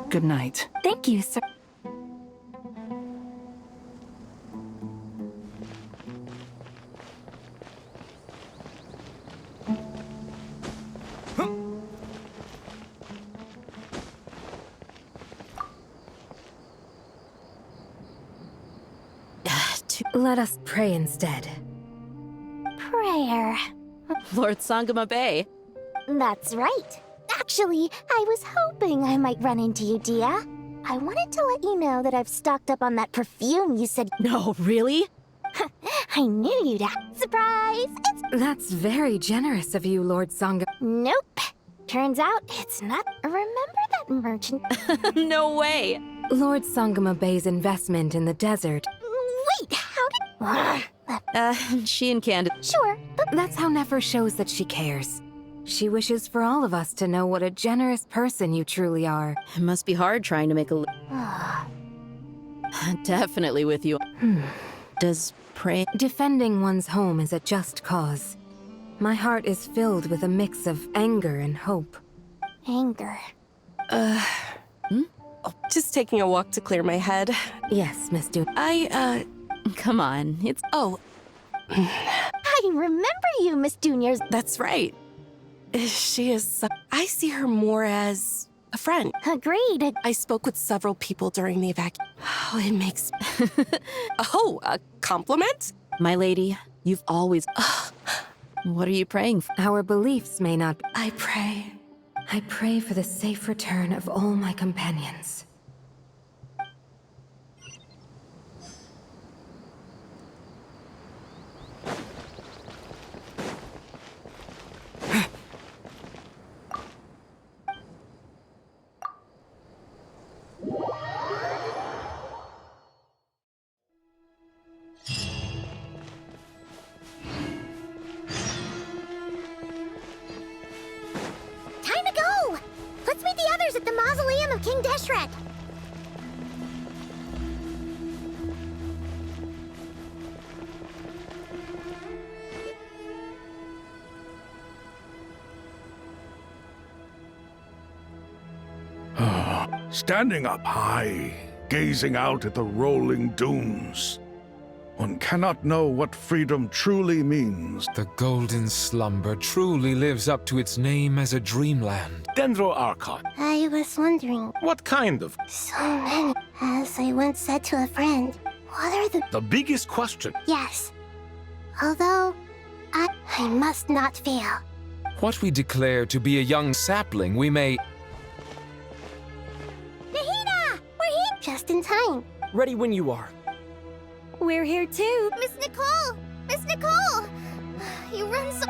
Good night. Thank you, sir. Let us pray instead. Prayer. Lord Sangama Bay. That's right. Actually, I was hoping I might run into you, Dia. I wanted to let you know that I've stocked up on that perfume you said. No, really? I knew you'd ask. Surprise! That's very generous of you, Lord Sangha. Nope. Turns out it's not. Remember that merchant? No way. Lord Sangama Bay's investment in the desert. Wait, how did... She and Candace. Sure, but that's how Nefer shows that she cares. She wishes for all of us to know what a generous person you truly are. It must be hard trying to make a... Definitely with you. Does pray... Defending one's home is a just cause. My heart is filled with a mix of anger and hope. Anger. Just taking a walk to clear my head. Yes, Miss Dune. Come on, it's... Oh. I remember you, Miss Juniors. That's right. She is... I see her more as a friend. Agreed. I spoke with several people during the evacuation. Oh, it makes... Oh, a compliment? My lady, you've always... What are you praying for? Our beliefs may not... I pray for the safe return of all my companions. Time to go! Let's meet the others at the mausoleum of King Deshret. Standing up high, gazing out at the rolling dunes, one cannot know what freedom truly means. The Golden Slumber truly lives up to its name as a dreamland. Dendro Archon. I was wondering, What kind of? so many. As I once said to a friend, what are the... The biggest question. Yes. Although, I must not fail. What we declare to be a young sapling, we may... Nahida! We're here! Just in time. Ready when you are. We're here too. Miss Nicole! Miss Nicole! You run so...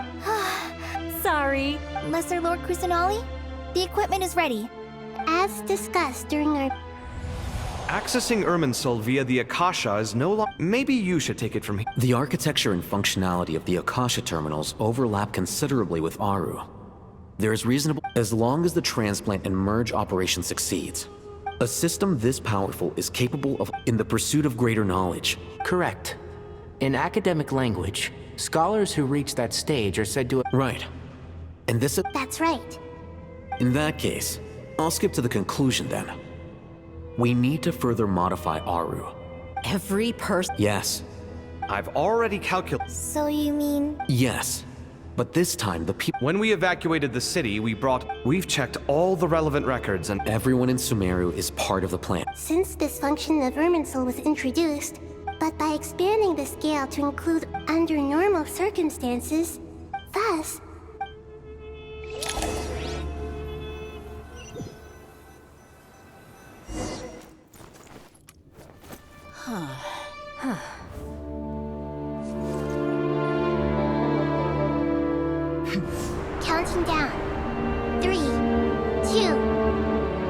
Sorry. Lesser Lord Kusanali, the equipment is ready. As discussed during our... Accessing Irminsul via the Akasha is no longer... Maybe you should take it from here. The architecture and functionality of the Akasha terminals overlap considerably with Aru. There is reasonable... As long as the transplant and merge operation succeeds, a system this powerful is capable of... In the pursuit of greater knowledge. Correct. In academic language, scholars who reach that stage are said to... Right. And this... That's right. In that case, I'll skip to the conclusion then. We need to further modify Aru. Every person... Yes. I've already calculated... So you mean... Yes. But this time, the people... When we evacuated the city, we've checked all the relevant records and... Everyone in Sumeru is part of the plan. Since this function of Irminsul was introduced, but by expanding the scale to include under normal circumstances, thus... Counting down. 3, 2,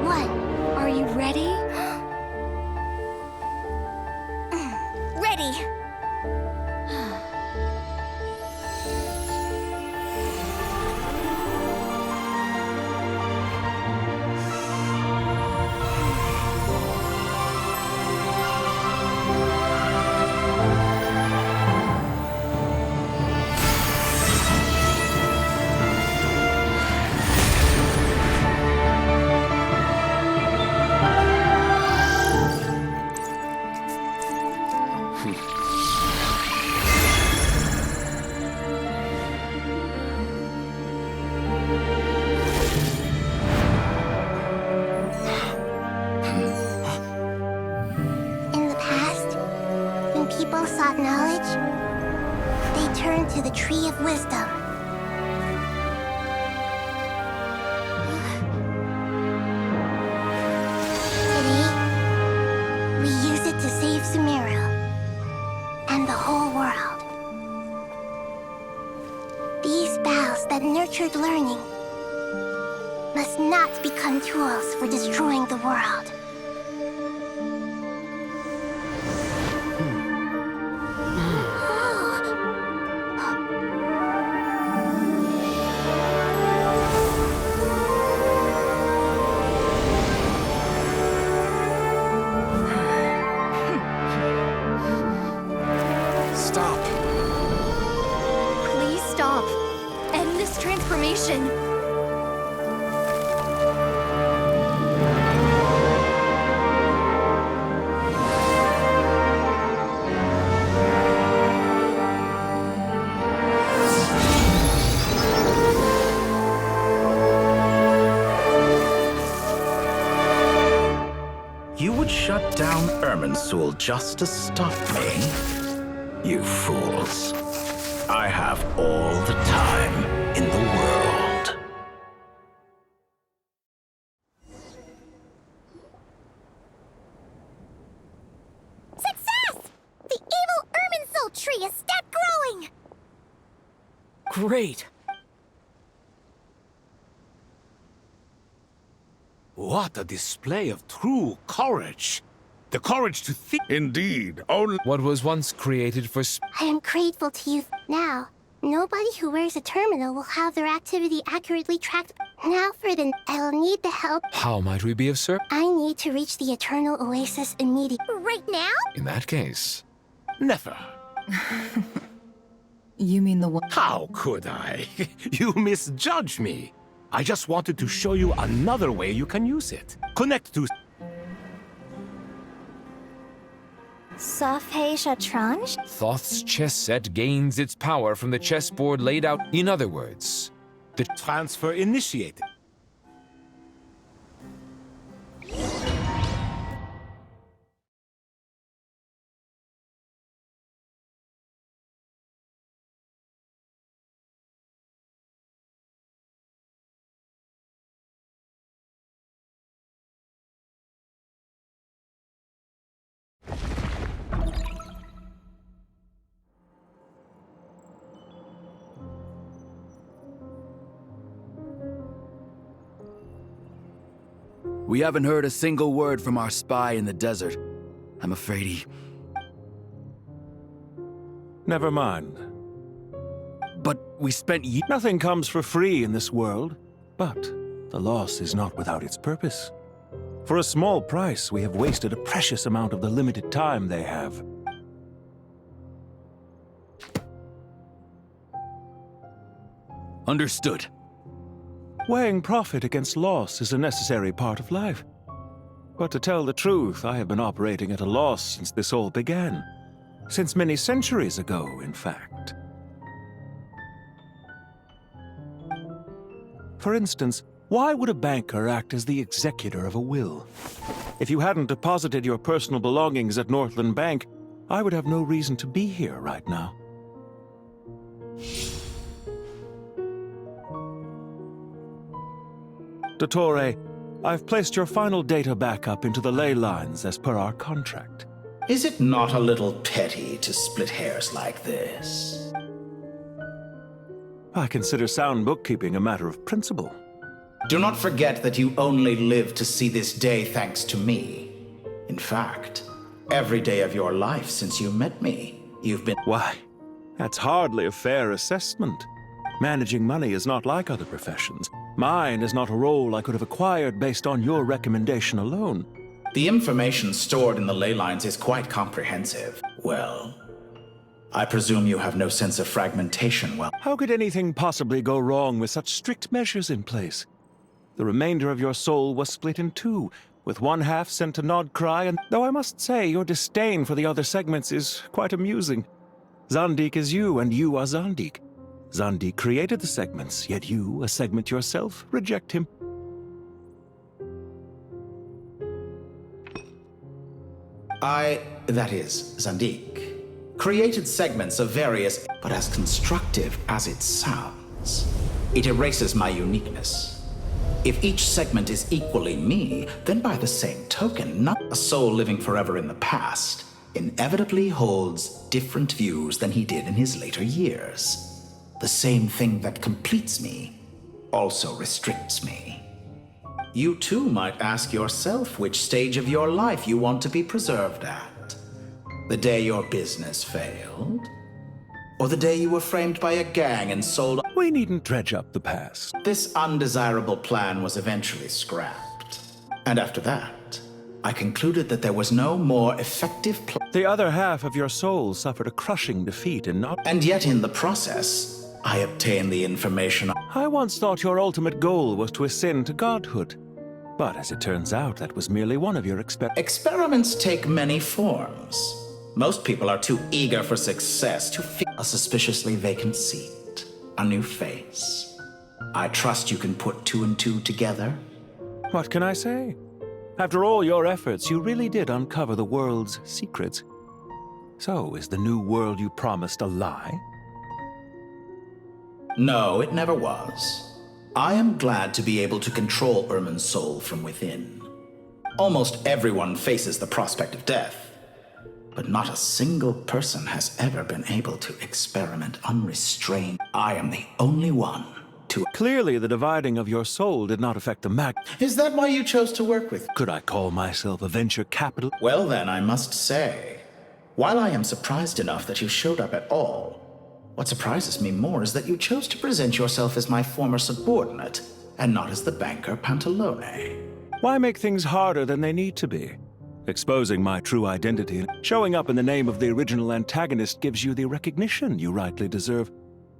1. Are you ready? Ready. people sought knowledge, they turned to the Tree of Wisdom. Today, we use it to save Sumeru and the whole world. These boughs that nurtured learning must not become tools for destroying the world. Stop. Please stop. End this transformation. You would shut down Irminsul just to stop me? You fools. I have all the time in the world. Success! The evil Irminsul tree has stopped growing! Great! What a display of true courage! The courage to think. Indeed, only what was once created for I am grateful to you. Now, nobody who wears a terminal will have their activity accurately tracked. Now for the... I'll need the help. How might we be of service? I need to reach the Eternal Oasis immediately. Right now? In that case, never. You mean the one? How could I? You misjudge me. I just wanted to show you another way you can use it. Connect to... Safhei Shatranj? Thoth's chess set gains its power from the chessboard laid out. In other words, the transfer initiated. We haven't heard a single word from our spy in the desert. I'm afraid he... Never mind. But we spent Nothing comes for free in this world, but the loss is not without its purpose. For a small price, we have wasted a precious amount of the limited time they have. Understood. Weighing profit against loss is a necessary part of life. But to tell the truth, I have been operating at a loss since this all began. Since many centuries ago, in fact. For instance, why would a banker act as the executor of a will? If you hadn't deposited your personal belongings at Northland Bank, I would have no reason to be here right now. Dottore, I've placed your final data backup into the ley lines as per our contract. Is it not a little petty to split hairs like this? I consider sound bookkeeping a matter of principle. Do not forget that you only live to see this day thanks to me. In fact, every day of your life since you met me, you've been... Why, that's hardly a fair assessment. Managing money is not like other professions. Mine is not a role I could have acquired based on your recommendation alone. The information stored in the ley lines is quite comprehensive. Well, I presume you have no sense of fragmentation. Well, how could anything possibly go wrong with such strict measures in place? The remainder of your soul was split in two, with one half sent to Nodcry, and though I must say your disdain for the other segments is quite amusing. Zandik is you, and you are Zandik. Zandik created the segments, yet you, a segment yourself, reject him. that is, Zandik, created segments of various, but as constructive as it sounds. It erases my uniqueness. If each segment is equally me, then by the same token, not a soul living forever in the past inevitably holds different views than he did in his later years. The same thing that completes me also restricts me. You too might ask yourself which stage of your life you want to be preserved at. The day your business failed? Or the day you were framed by a gang and sold? We needn't dredge up the past. This undesirable plan was eventually scrapped. And after that, I concluded that there was no more effective plan. The other half of your soul suffered a crushing defeat in not. And yet in the process, I obtained the information. I once thought your ultimate goal was to ascend to godhood. But as it turns out, that was merely one of your Experiments take many forms. Most people are too eager for success to feel a suspiciously vacant seat, a new face. I trust you can put two and two together. What can I say? After all your efforts, you really did uncover the world's secrets. So, is the new world you promised a lie? No, it never was. I am glad to be able to control Irmin's soul from within. Almost everyone faces the prospect of death, but not a single person has ever been able to experiment unrestrained. I am the only one to... Clearly, the dividing of your soul did not affect the mag... Is that why you chose to work with? Could I call myself a venture capital? Well then, I must say, while I am surprised enough that you showed up at all, what surprises me more is that you chose to present yourself as my former subordinate, and not as the banker Pantalone. Why make things harder than they need to be? Exposing my true identity, showing up in the name of the original antagonist gives you the recognition you rightly deserve,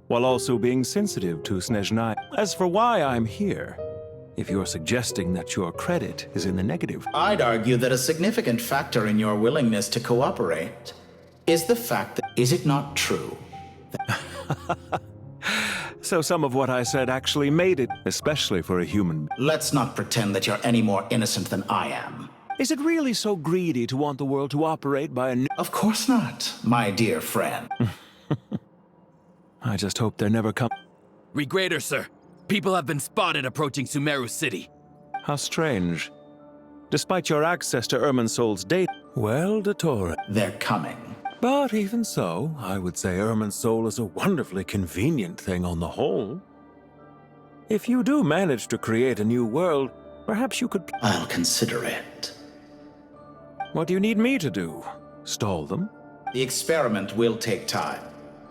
while also being sensitive to Snezhnaya. As for why I'm here, if you're suggesting that your credit is in the negative... I'd argue that a significant factor in your willingness to cooperate is the fact that... Is it not true? So some of what I said actually made it, especially for a human. Let's not pretend that you're any more innocent than I am. Is it really so greedy to want the world to operate by a... Of course not, my dear friend. I just hope there never come... Regreater, sir. People have been spotted approaching Sumeru City. How strange. Despite your access to Irminsol's data... Well, Dottore... They're coming. But even so, I would say Irminsul is a wonderfully convenient thing on the whole. If you do manage to create a new world, perhaps you could... I'll consider it. What do you need me to do? Stall them? The experiment will take time.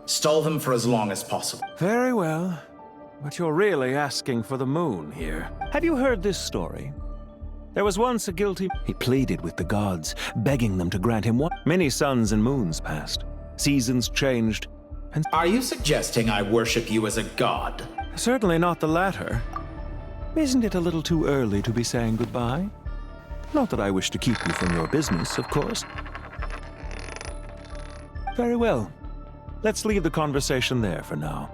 Stall them for as long as possible. Very well. But you're really asking for the moon here. Have you heard this story? There was once a guilty... He pleaded with the gods, begging them to grant him what... Many suns and moons passed. Seasons changed, and... Are you suggesting I worship you as a god? Certainly not the latter. Isn't it a little too early to be saying goodbye? Not that I wish to keep you from your business, of course. Very well. Let's leave the conversation there for now.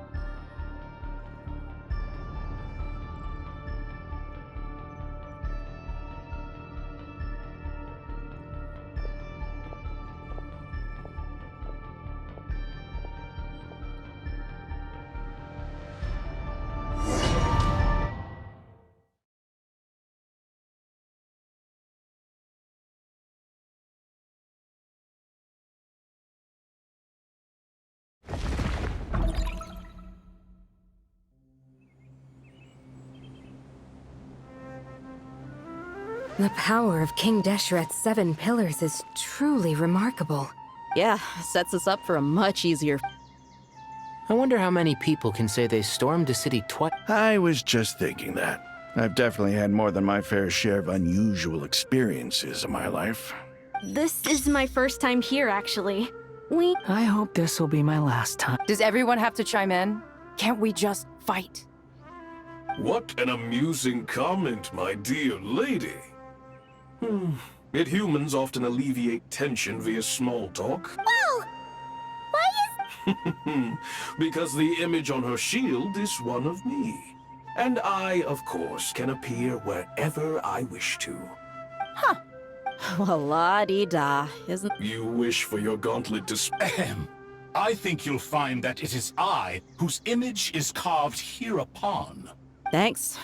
The power of King Deshret's 7 pillars is truly remarkable. Yeah, sets us up for a much easier... I wonder how many people can say they stormed a city twice. I was just thinking that. I've definitely had more than my fair share of unusual experiences in my life. This is my first time here, actually. I hope this will be my last time. Does everyone have to chime in? Can't we just fight? What an amusing comment, my dear lady. Yet humans often alleviate tension via small talk. Wow! Why is... Because the image on her shield is one of me. And I, of course, can appear wherever I wish to. Huh. Well, la-di-da, isn't... You wish for your gauntlet to... Ahem. I think you'll find that it is I whose image is carved hereupon. Thanks.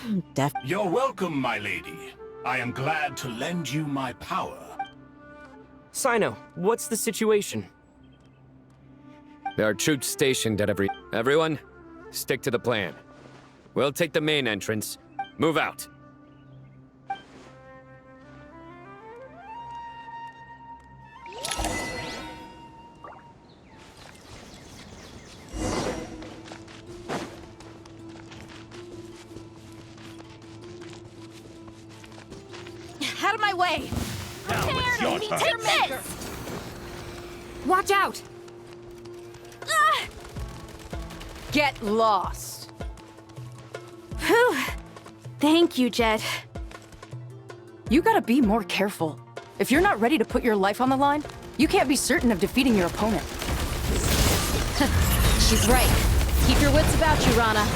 You're welcome, my lady. I am glad to lend you my power. Sino, what's the situation? There are troops stationed at Everyone, stick to the plan. We'll take the main entrance. Move out. Out of my way! It's your turn. Take this! Watch out! Get lost. Whew. Thank you, Jet. You gotta be more careful. If you're not ready to put your life on the line, you can't be certain of defeating your opponent. She's right. Keep your wits about you, Rana.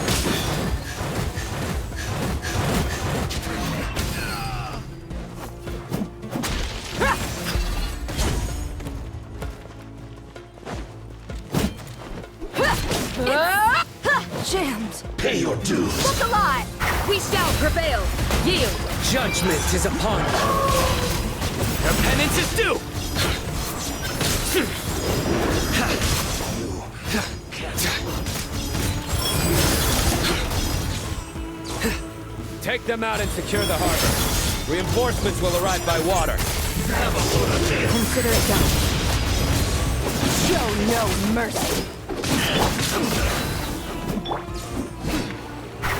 Jammed. Pay your dues. Look alive! We shall prevail. Yield. Judgment is upon you. Your penance is due! Take them out and secure the harbor. Reinforcements will arrive by water. Consider it done. Show no mercy.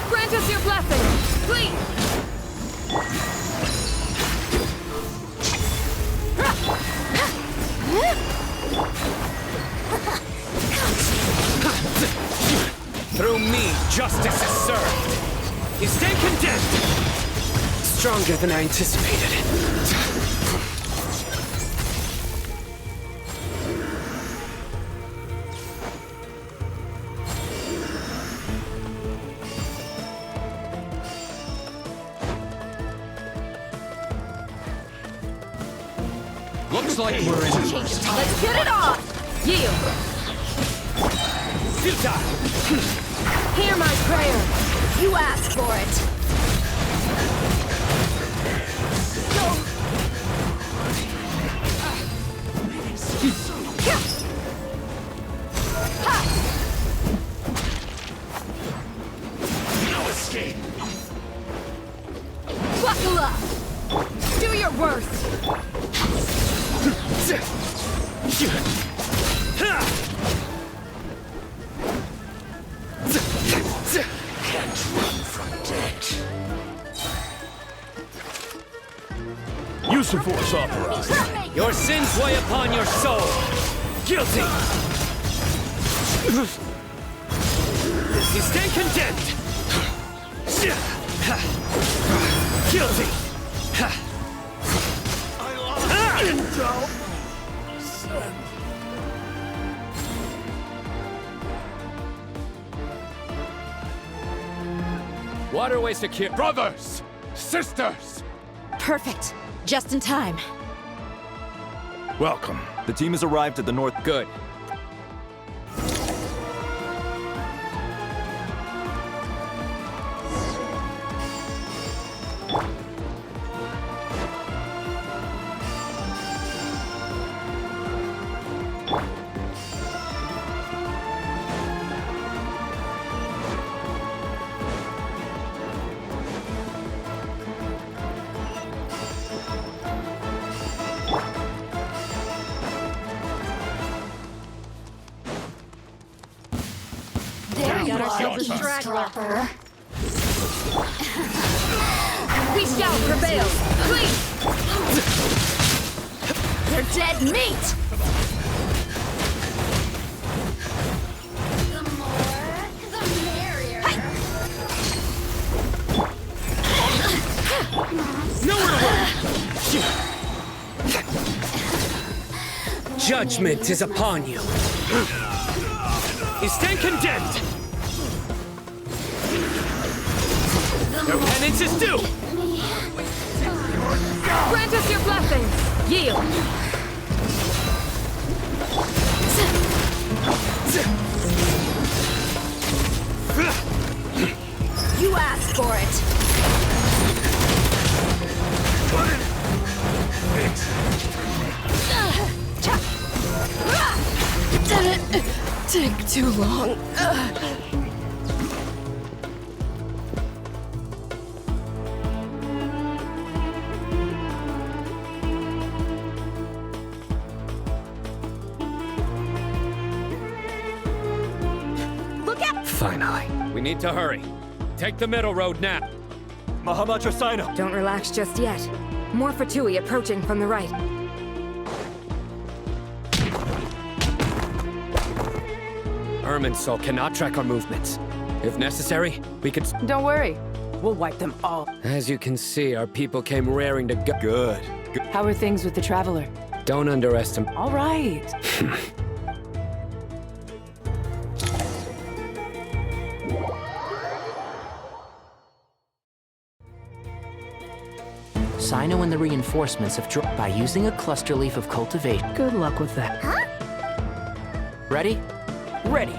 Grant us your blessing, please. Through me, justice is served. You stand condemned. Stronger than I anticipated. Looks like we're in. Let's get it on! Yield! Futile! Hear my prayer! You asked for it! Go! No escape. Buckle up! Do your worst! Can't run from death. Use of force authorized. Your sins weigh upon your soul. Guilty! You stand condemned! Guilty! Waterway secure. Brothers! Sisters! Perfect. Just in time. Welcome. The team has arrived at the north. Good. We shall prevail! Please! They're dead meat! The more, the merrier. Nowhere to run! Judgment is upon you. You stand condemned! Your penance is due! Grant us your blessings! Yield! You asked for it! Did it take too long? Look out! Finally. We need to hurry. Take the middle road now. Mahamatra Sino! Don't relax just yet. More Fatui approaching from the right. Irminsul cannot track our movements. If necessary, we could... Don't worry. We'll wipe them all. As you can see, our people came raring to go. Good. How are things with the Traveler? Don't underestimate... All right. Sino and the reinforcements have dropped by using a cluster leaf of cultivation. Good luck with that. Ready? Ready.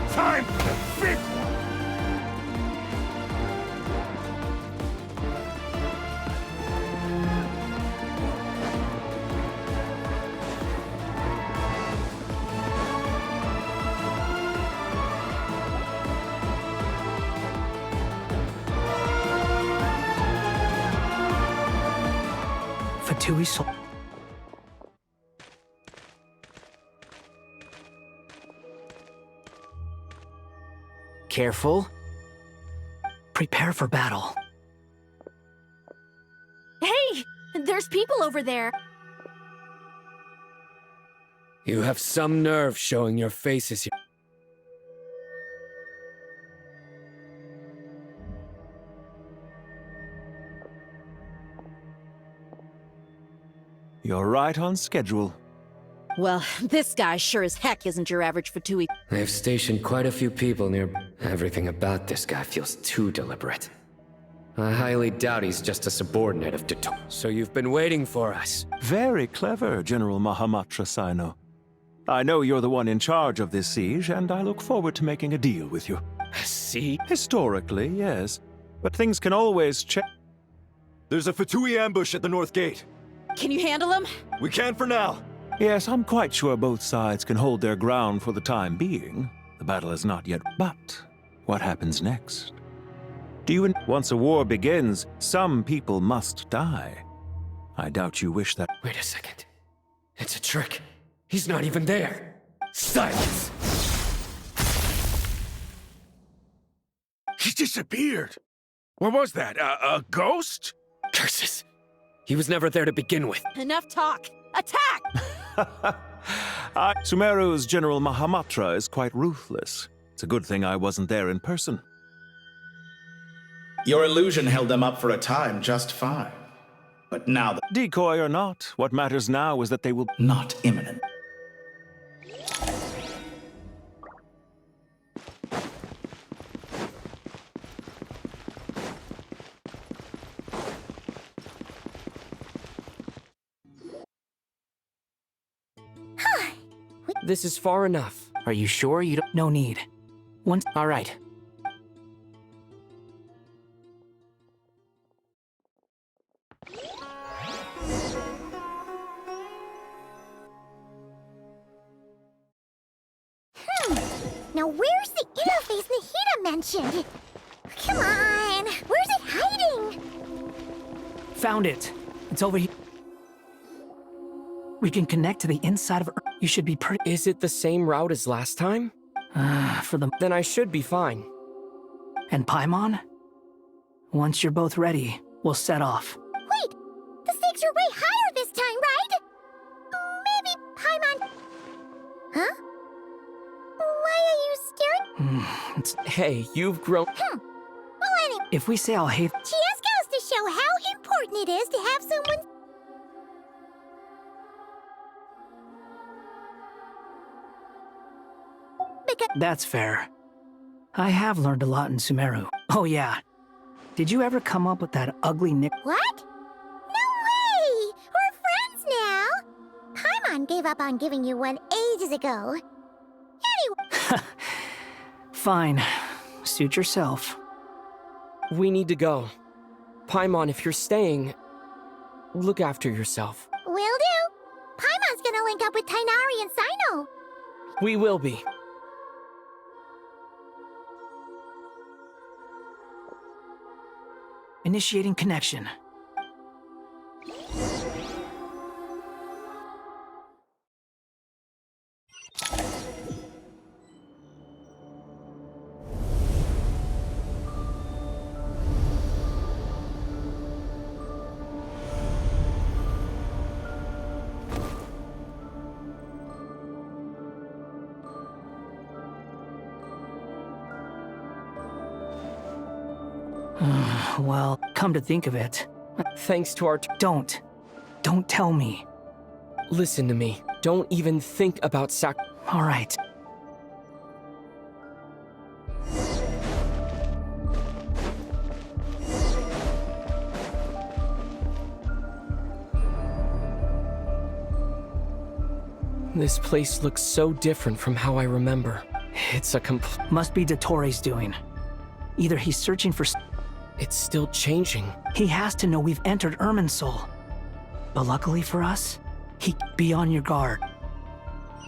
Time for the big one! Fatui Sol. Careful. Prepare for battle. Hey! There's people over there! You have some nerve showing your faces here. You're right on schedule. Well, this guy sure as heck isn't your average Fatui. They've stationed quite a few people near... Everything about this guy feels too deliberate. I highly doubt he's just a subordinate of Dator. So you've been waiting for us. Very clever, General Mahamatra Sino. I know you're the one in charge of this siege, and I look forward to making a deal with you. A siege? Historically, yes. But things can always change. There's a Fatui ambush at the north gate. Can you handle him? We can for now. Yes, I'm quite sure both sides can hold their ground for the time being. The battle is not yet... But what happens next? Once a war begins, some people must die. I doubt you wish that... Wait a second. It's a trick. He's not even there. Silence! He disappeared! What was that? A ghost? Curses! He was never there to begin with. Enough talk! Attack! Sumeru's General Mahamatra is quite ruthless. It's a good thing I wasn't there in person. Your illusion held them up for a time just fine. But now that... Decoy or not, what matters now is that they will... Not imminent. This is far enough. Are you sure you don't... No need. Once... All right. Now where's the interface Nahida mentioned? Come on! Where's it hiding? Found it. It's over here. We can connect to the inside of Earth. You should be pretty... Is it the same route as last time? Then I should be fine. And Paimon? Once you're both ready, we'll set off. Wait! The stakes are way higher this time, right? Maybe Paimon... Huh? Why are you staring? Hey, you've grown... Well, anyway... If we say I'll hate... She just goes to show how important it is to have someone... That's fair. I have learned a lot in Sumeru. Oh yeah. Did you ever come up with that ugly nick... What? No way! We're friends now! Paimon gave up on giving you one ages ago. Anyway... Fine. Suit yourself. We need to go. Paimon, if you're staying, look after yourself. Will do. Paimon's gonna link up with Tighnari and Cyno. We will be. Initiating connection. Well, come to think of it... Thanks to our... Don't tell me. Listen to me. Don't even think about All right. This place looks so different from how I remember. It's a Must be Dottoro's doing. Either he's searching for... It's still changing. He has to know we've entered Irminsul. But luckily for us, be on your guard.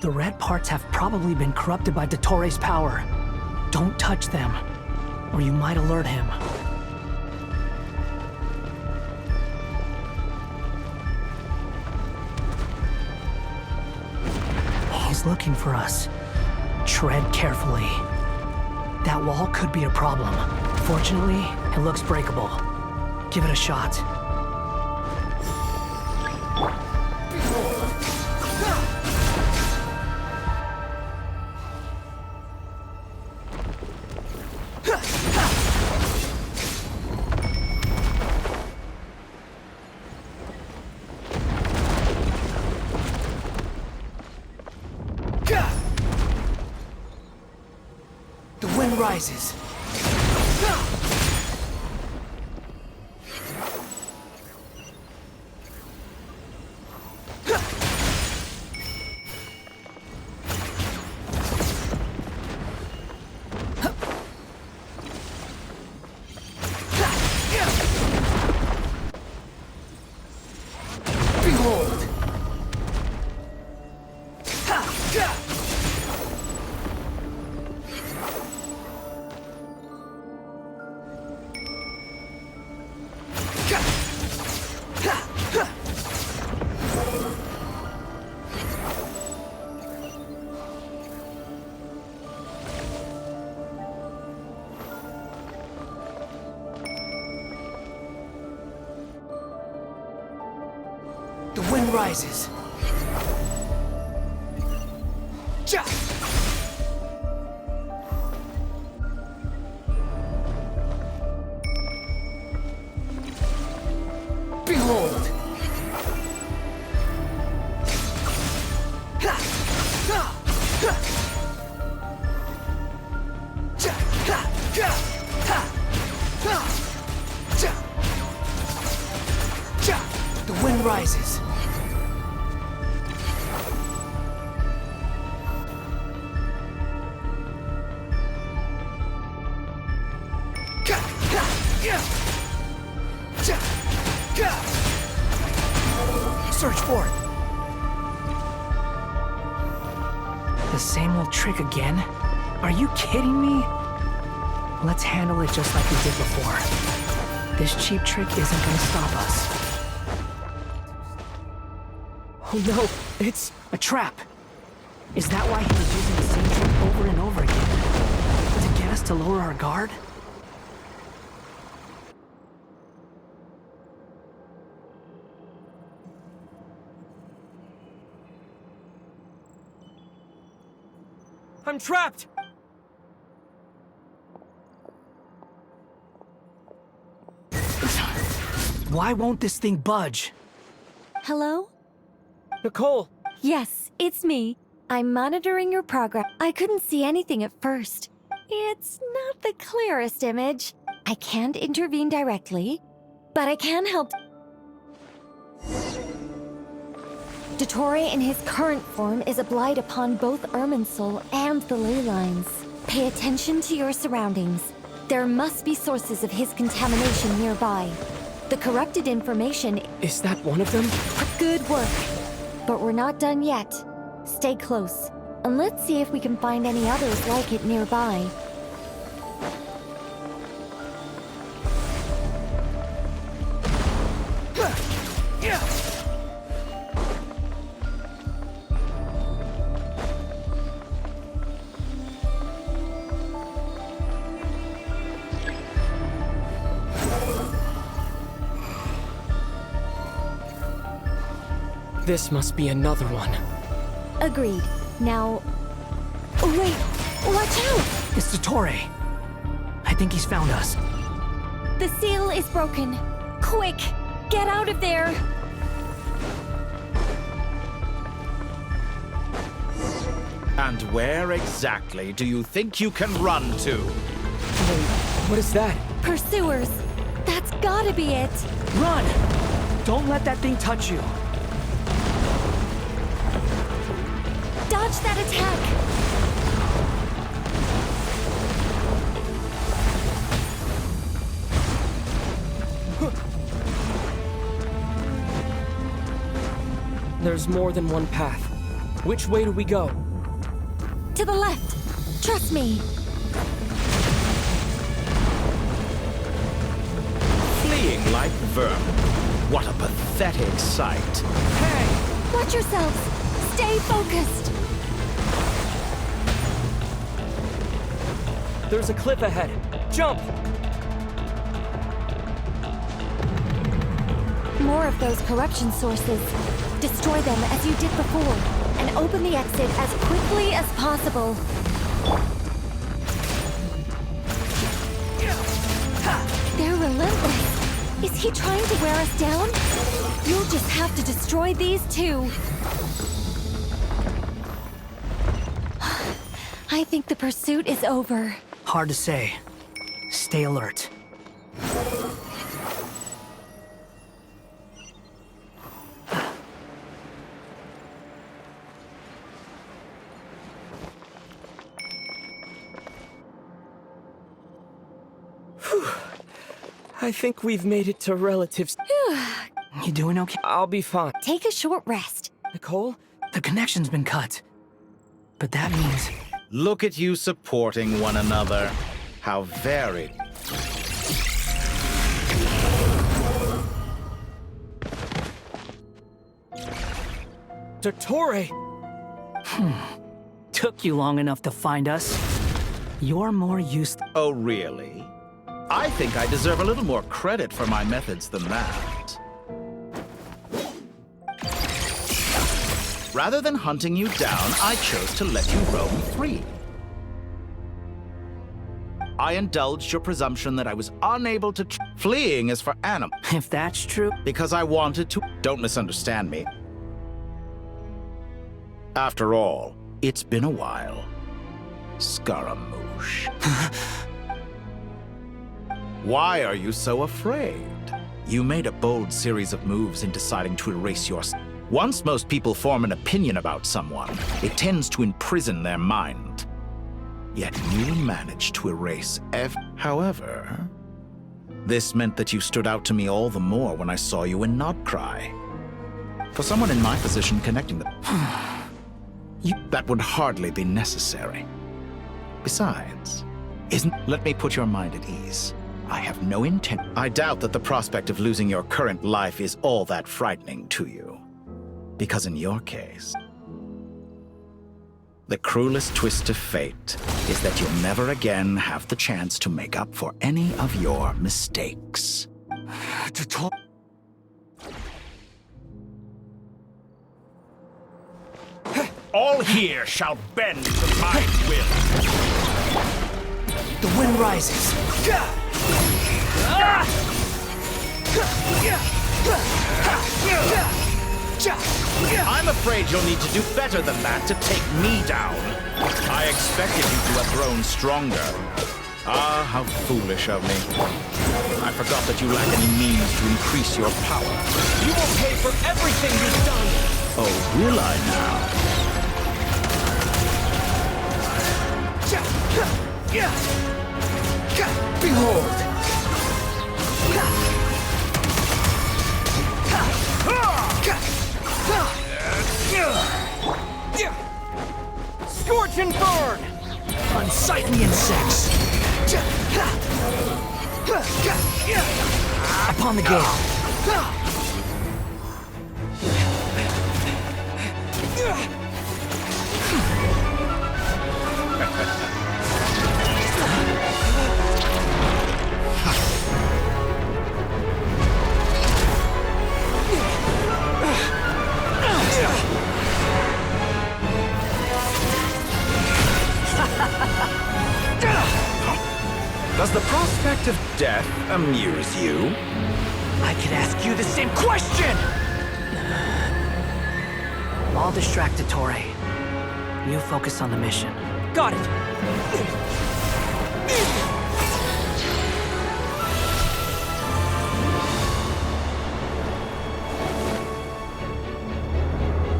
The red parts have probably been corrupted by Dottoro's power. Don't touch them, or you might alert him. He's looking for us. Tread carefully. That wall could be a problem. Fortunately, it looks breakable. Give it a shot. The wind rises. The wind rises. Behold! The wind rises. Search for it. The same old trick again? Are you kidding me? Let's handle it just like we did before. This cheap trick isn't gonna stop us. Oh no, it's a trap. Is that why he was using the same trick over and over again? To get us to lower our guard? I'm trapped! Why won't this thing budge? Hello? Nicole! Yes, it's me. I'm monitoring your progress. I couldn't see anything at first. It's not the clearest image. I can't intervene directly, but I can help. Dottore in his current form is a blight upon both Irminsul and the ley lines. Pay attention to your surroundings. There must be sources of his contamination nearby. The corrupted information... Is that one of them? Good work. But we're not done yet. Stay close, and let's see if we can find any others like it nearby. This must be another one. Agreed. Now... Wait! Watch out! It's Dottore. I think he's found us. The seal is broken. Quick! Get out of there! And where exactly do you think you can run to? Wait, what is that? Pursuers! That's gotta be it! Run! Don't let that thing touch you. Dodge that attack! There's more than one path. Which way do we go? To the left! Trust me! Fleeing like vermin. What a pathetic sight. Hey! Watch yourselves! Stay focused! There's a cliff ahead. Jump! More of those corruption sources. Destroy them as you did before, and open the exit as quickly as possible. They're relentless. Is he trying to wear us down? You'll just have to destroy these too. I think the pursuit is over. Hard to say. Stay alert. I think we've made it to relatives. You doing okay? I'll be fine. Take a short rest. Nicole? The connection's been cut. But that means... Look at you supporting one another. How very... Dottore! Took you long enough to find us. You're more used... Oh, really? I think I deserve a little more credit for my methods than that. Rather than hunting you down, I chose to let you roam free. I indulged your presumption that I was unable to... Fleeing is for animals. If that's true... Because I wanted to... Don't misunderstand me. After all, it's been a while. Scaramouche. Why are you so afraid? You made a bold series of moves in deciding to erase your... Once most people form an opinion about someone, it tends to imprison their mind. Yet you managed to erase However, this meant that you stood out to me all the more when I saw you in Nodcry. For someone in my position, connecting them... that would hardly be necessary. Besides, let me put your mind at ease. I have no intent. I doubt that the prospect of losing your current life is all that frightening to you. Because in your case, the cruelest twist of fate is that you'll never again have the chance to make up for any of your mistakes. All here shall bend to my will. The wind rises. I'm afraid you'll need to do better than that to take me down. I expected you to have grown stronger. Ah, how foolish of me. I forgot that you lack any means to increase your power. You will pay for everything you've done! Oh, will I now? Behold! Scorch and burn! Unsightly insects! Upon the gale! Does the prospect of death amuse you? I could ask you the same question! I'll distract Dottore. You focus on the mission. Got it!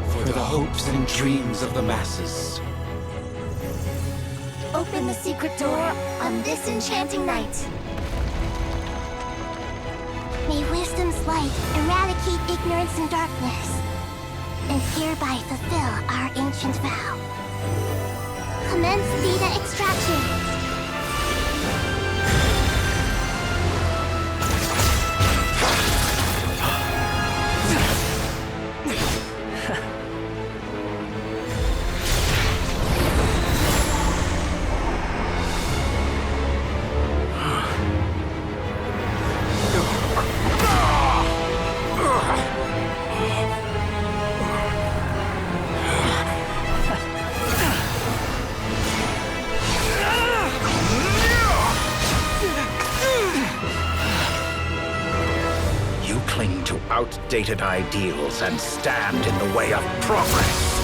For the hopes and dreams of the masses. Open the secret door on this enchanting night. May wisdom's light eradicate ignorance and darkness, and hereby fulfill our ancient vow. Commence data extraction. Outdated ideals and stand in the way of progress.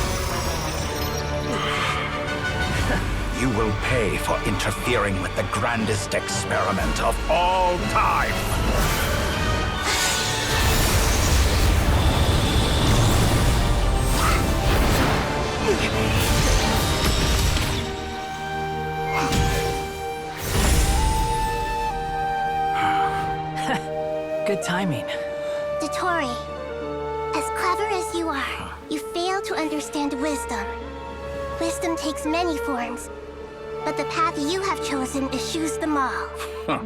You will pay for interfering with the grandest experiment of all time. Good timing. Dottore, as clever as you are, you fail to understand wisdom. Wisdom takes many forms, but the path you have chosen eschews them all. Huh.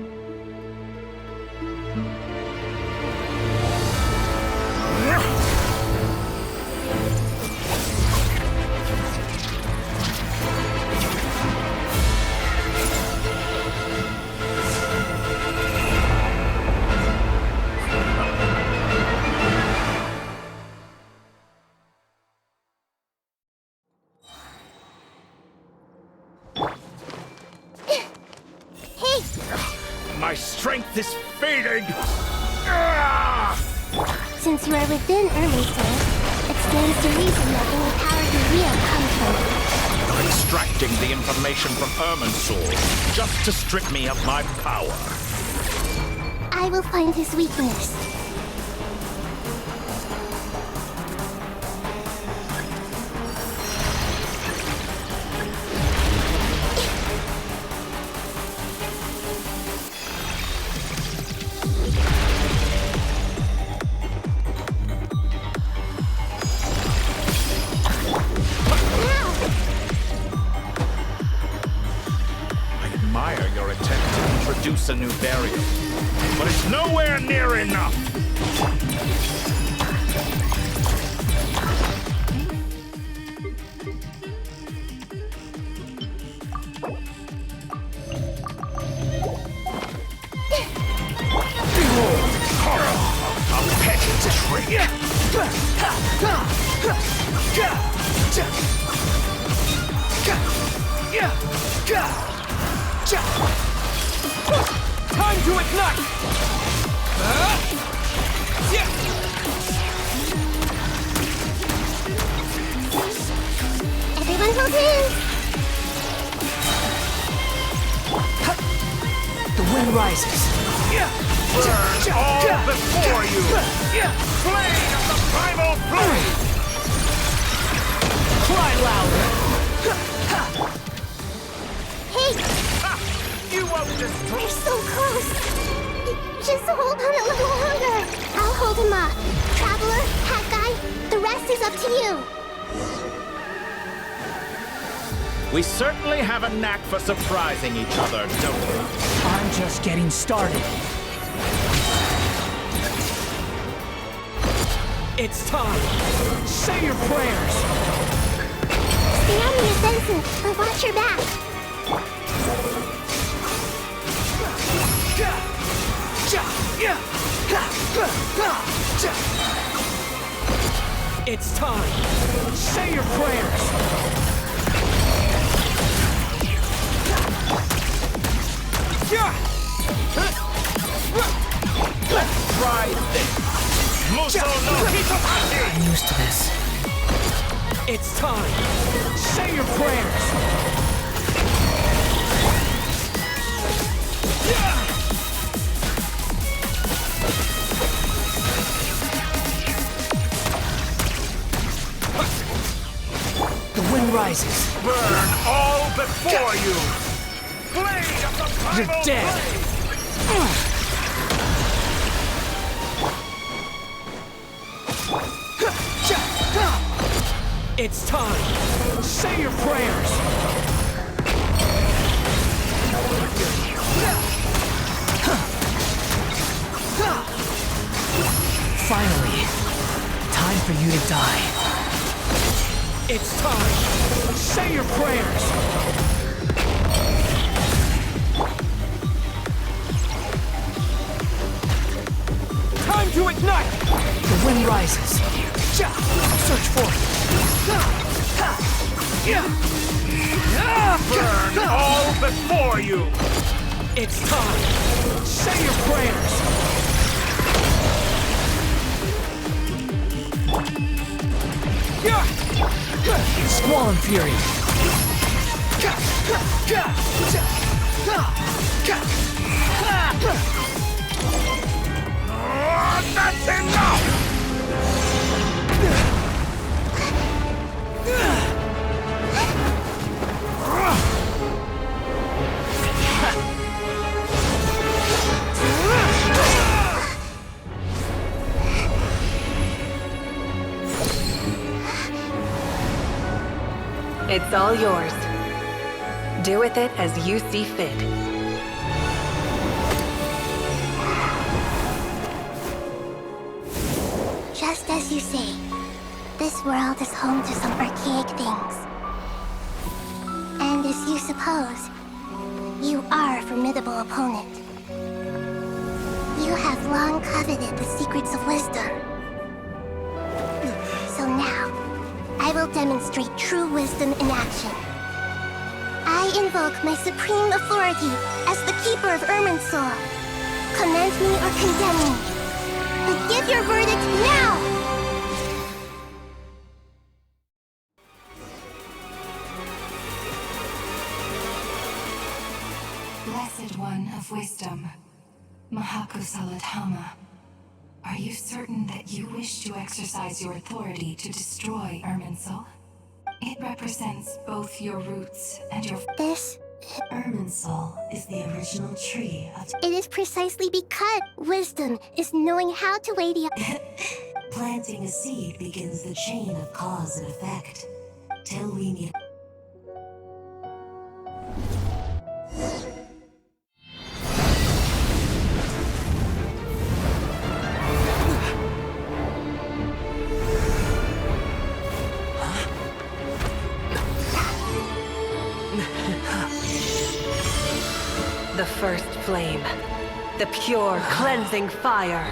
My strength is fading! Since you are within Irminsul, explains the reason that any power you wield comes from. You're extracting the information from Irminsul just to strip me of my power. I will find his weakness. new burial. But it's nowhere near enough! Behold, horror! A petty trick! Time to ignite! Everyone hold hands! The wind rises. Burn all before you! Blade of the primal blade! Cry louder! Hey! You won't destroy... We're so close! Just hold on a little longer! I'll hold him off. Traveler, Hat Guy, the rest is up to you! We certainly have a knack for surprising each other, don't we? I'm just getting started. It's time! Say your prayers! Stay on your senses, but watch your back! It's time! Say your prayers! Let's try this! Muso no Hitotake! I'm used to this. It's time! Say your prayers! The wind rises. Burn all before you! Blade of the primal You're dead! blade! It's time! Say your prayers! Finally, time for you to die. It's time! Say your prayers! Time to ignite! The wind rises. Search for it. Burn all before you! It's time! Say your prayers! Squall and Fury. That's enough! It's all yours. Do with it as you see fit. Just as you say, this world is home to some archaic things. And as you suppose, you are a formidable opponent. You have long coveted the secrets of wisdom. So now, I will demonstrate true wisdom in action. I invoke my supreme authority as the keeper of Irminsul. Commend me or condemn me, but give your verdict now! Blessed One of Wisdom, Mahakusaladhama, are you certain that you wish to exercise your authority to destroy Irminsul? It represents both your roots and your... This... Irminsul is the original tree of... It is precisely because wisdom is knowing how to weigh the... Planting a seed begins the chain of cause and effect. Till we meet... The first flame. The pure, cleansing fire.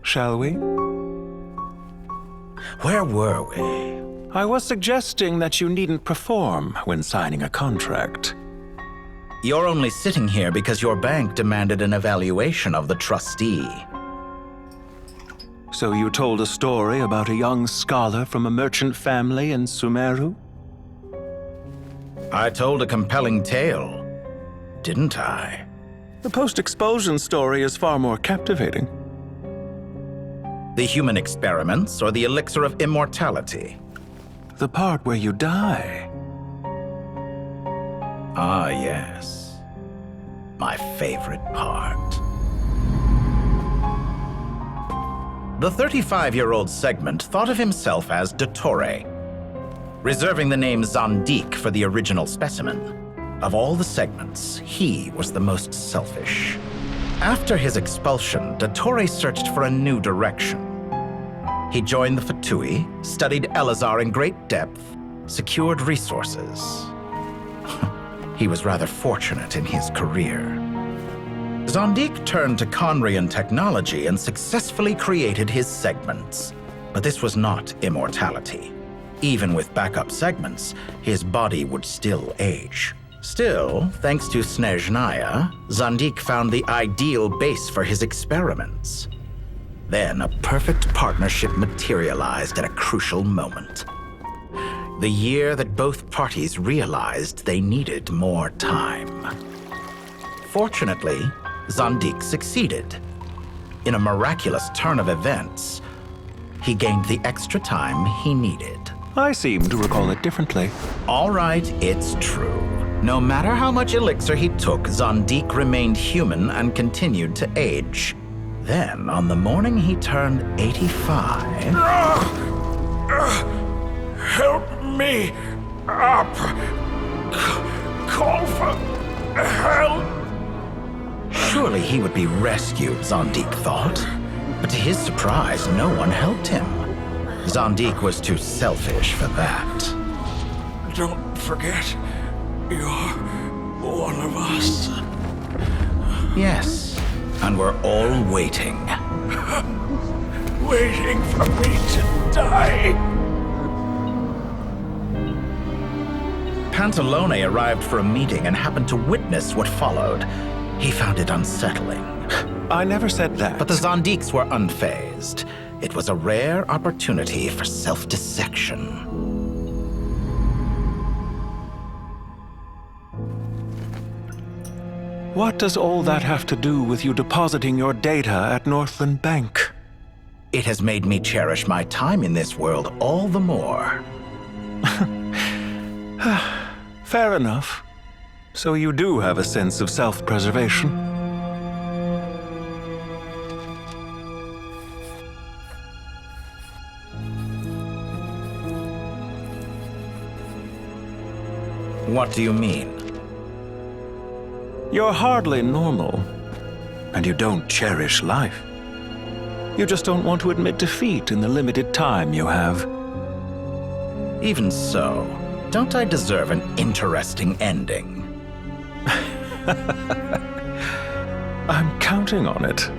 Shall we? Where were we? I was suggesting that you needn't perform when signing a contract. You're only sitting here because your bank demanded an evaluation of the trustee. So you told a story about a young scholar from a merchant family in Sumeru? I told a compelling tale, didn't I? The post-expulsion story is far more captivating. The human experiments or the elixir of immortality? The part where you die. Ah, yes. My favorite part. The 35-year-old Segment thought of himself as Dottore, reserving the name Zandik for the original specimen. Of all the Segments, he was the most selfish. After his expulsion, Dottore searched for a new direction. He joined the Fatui, studied Elazar in great depth, secured resources. He was rather fortunate in his career. Zandik turned to Conrian technology and successfully created his segments. But this was not immortality. Even with backup segments, his body would still age. Still, thanks to Snezhnaya, Zandik found the ideal base for his experiments. Then a perfect partnership materialized at a crucial moment. The year that both parties realized they needed more time. Fortunately, Zandik succeeded. In a miraculous turn of events, he gained the extra time he needed. I seem to recall it differently. All right, it's true. No matter how much elixir he took, Zandik remained human and continued to age. Then, on the morning he turned 85... Help me up! Call for help! Surely he would be rescued, Zandik thought. But to his surprise, no one helped him. Zandik was too selfish for that. Don't forget, you're one of us. Yes, and we're all waiting. Waiting for me to die. Pantalone arrived for a meeting and happened to witness what followed. He found it unsettling. I never said that. But the Zandiks were unfazed. It was a rare opportunity for self-dissection. What does all that have to do with you depositing your data at Northland Bank? It has made me cherish my time in this world all the more. Fair enough. So you do have a sense of self-preservation. What do you mean? You're hardly normal, and you don't cherish life. You just don't want to admit defeat in the limited time you have. Even so, don't I deserve an interesting ending? I'm counting on it.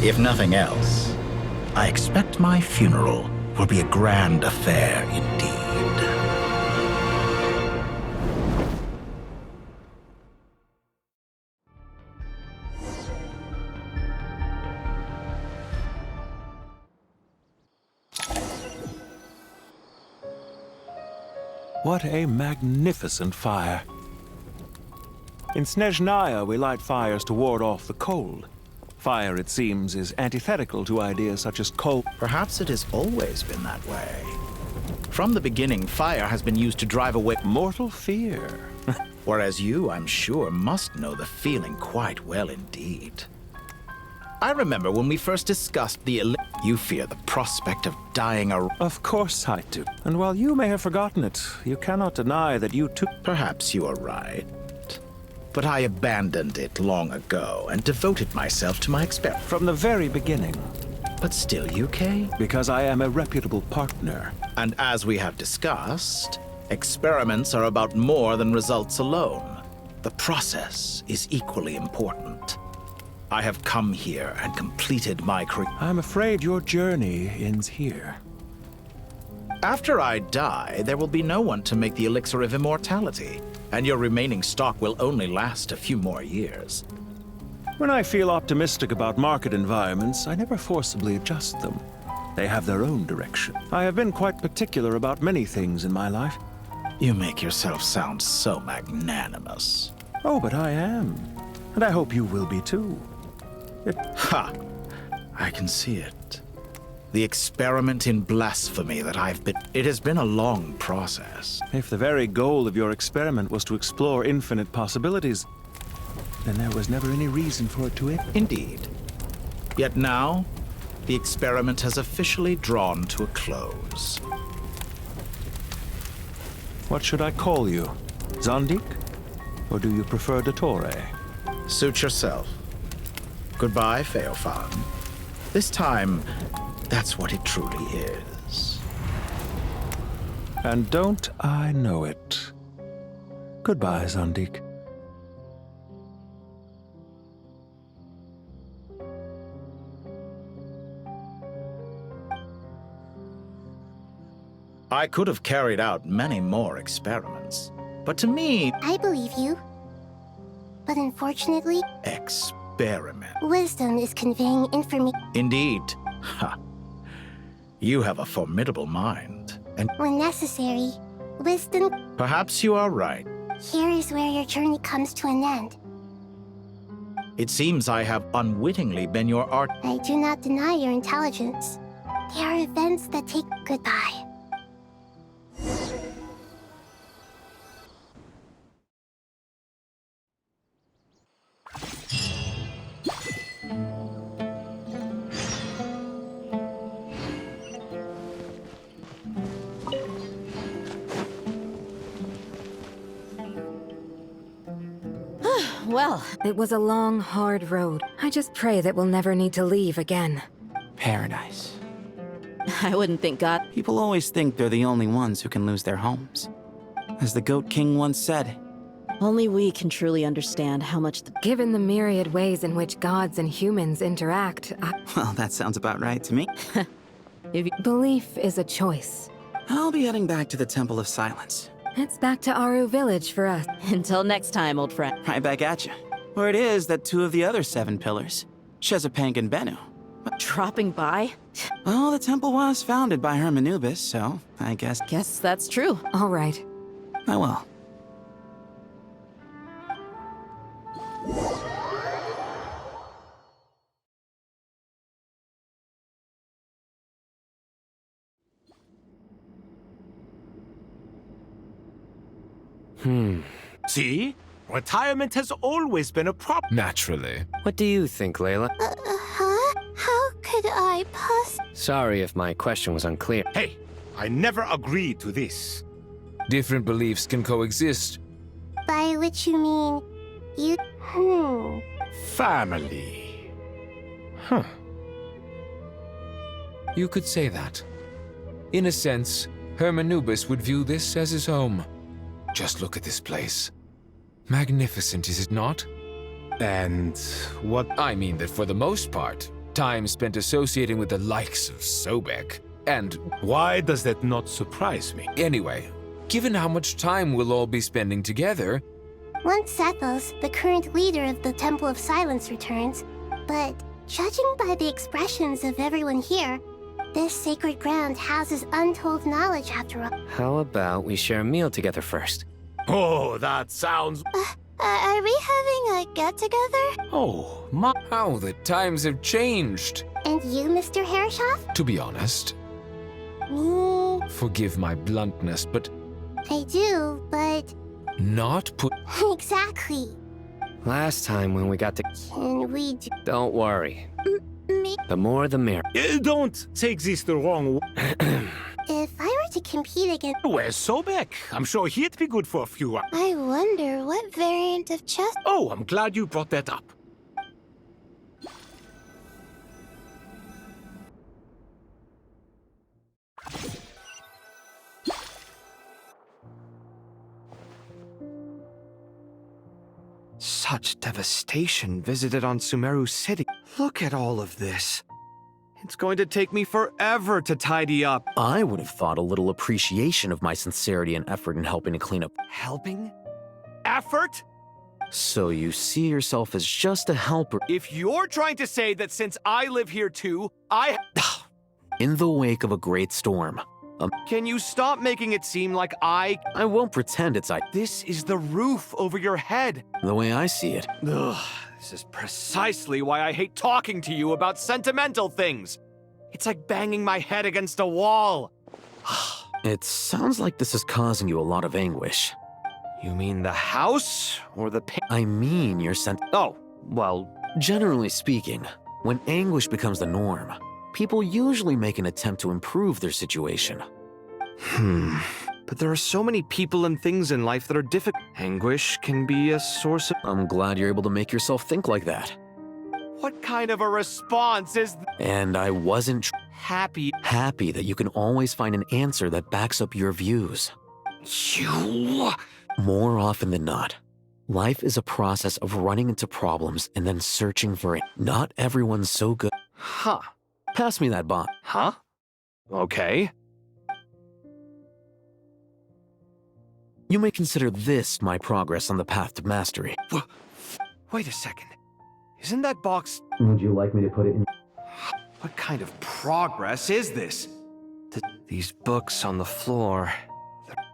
If nothing else, I expect my funeral will be a grand affair indeed. What a magnificent fire. In Snezhnaya, we light fires to ward off the cold. Fire, it seems, is antithetical to ideas such as cold. Perhaps it has always been that way. From the beginning, fire has been used to drive away mortal fear. Whereas you, I'm sure, must know the feeling quite well indeed. I remember when we first discussed the you fear the prospect of dying a... Of course I do. And while you may have forgotten it, you cannot deny that you too... Perhaps you are right. But I abandoned it long ago and devoted myself to my experiment. From the very beginning. But still, UK? Because I am a reputable partner. And as we have discussed, experiments are about more than results alone. The process is equally important. I have come here and completed my career. I'm afraid your journey ends here. After I die, there will be no one to make the elixir of immortality, and your remaining stock will only last a few more years. When I feel optimistic about market environments, I never forcibly adjust them. They have their own direction. I have been quite particular about many things in my life. You make yourself sound so magnanimous. Oh, but I am. And I hope you will be too. Ha! I can see it. The experiment in blasphemy that I've been... It has been a long process. If the very goal of your experiment was to explore infinite possibilities, then there was never any reason for it to end. Indeed. Yet now, the experiment has officially drawn to a close. What should I call you? Zandik? Or do you prefer Dottore? Suit yourself. Goodbye, Feofan. This time, that's what it truly is. And don't I know it? Goodbye, Zandik. I could have carried out many more experiments, but to me... I believe you. But unfortunately... Experiment. Wisdom is conveying information. Indeed. Ha. You have a formidable mind, and... When necessary, wisdom... Perhaps you are right. Here is where your journey comes to an end. It seems I have unwittingly been your art... I do not deny your intelligence. There are events that take... Goodbye. Well, it was a long, hard road. I just pray that we'll never need to leave again. Paradise. I wouldn't think God... People always think they're the only ones who can lose their homes. As the Goat King once said, only we can truly understand how much... Given the myriad ways in which gods and humans interact, Well, that sounds about right to me. Belief is a choice. I'll be heading back to the Temple of Silence. It's back to Aru Village for us. Until next time, old friend. Right back at you. Where it is that two of the other 7 pillars, Shezapank and Bennu. Dropping by? Well, the temple was founded by Hermanubis, so I guess... Guess that's true. All right. I will. See? Retirement has always been a problem. Naturally. What do you think, Layla? Huh? How could I Sorry if my question was unclear. Hey, I never agreed to this. Different beliefs can coexist. By which you mean... you... Family. Huh. You could say that. In a sense, Hermanubis would view this as his home. Just look at this place. Magnificent, is it not? And what... I mean that for the most part, time spent associating with the likes of Sobek. And why does that not surprise me? Anyway, given how much time we'll all be spending together... Once Sethos, the current leader of the Temple of Silence, returns, but judging by the expressions of everyone here, this sacred ground houses untold knowledge after all. How about we share a meal together first? Oh, that sounds... Are we having a get-together? Oh, my... How the times have changed. And you, Mr. Herreshoff? To be honest, Me... forgive my bluntness, but I do, but... not put... Exactly. Last time when we got to... Can we do... Don't worry. Me... The more the merrier. Don't take this the wrong way. If I were to compete against... Where's Sobek? I'm sure he'd be good for a few hours. I wonder what variant of chess... Oh, I'm glad you brought that up. Such devastation visited on Sumeru City. Look at all of this. It's going to take me forever to tidy up. I would have thought a little appreciation of my sincerity and effort in helping to clean up. Helping? Effort? So you see yourself as just a helper. If you're trying to say that since I live here too, In the wake of a great storm. Can you stop making it seem like I won't pretend it's This is the roof over your head. The way I see it. Ugh, this is precisely why I hate talking to you about sentimental things. It's like banging my head against a wall. It sounds like this is causing you a lot of anguish. You mean the house or the I mean your Oh, well... Generally speaking, when anguish becomes the norm, people usually make an attempt to improve their situation. But there are so many people and things in life that are difficult. Anguish can be a source of... I'm glad you're able to make yourself think like that. What kind of a response is... And I wasn't... Happy that you can always find an answer that backs up your views. You... More often than not, life is a process of running into problems and then searching for it. Not everyone's so good. Huh. Pass me that bomb. Huh? Okay. You may consider this my progress on the path to mastery. Wait a second. Isn't that box... Would you like me to put it in? What kind of progress is this? These books on the floor...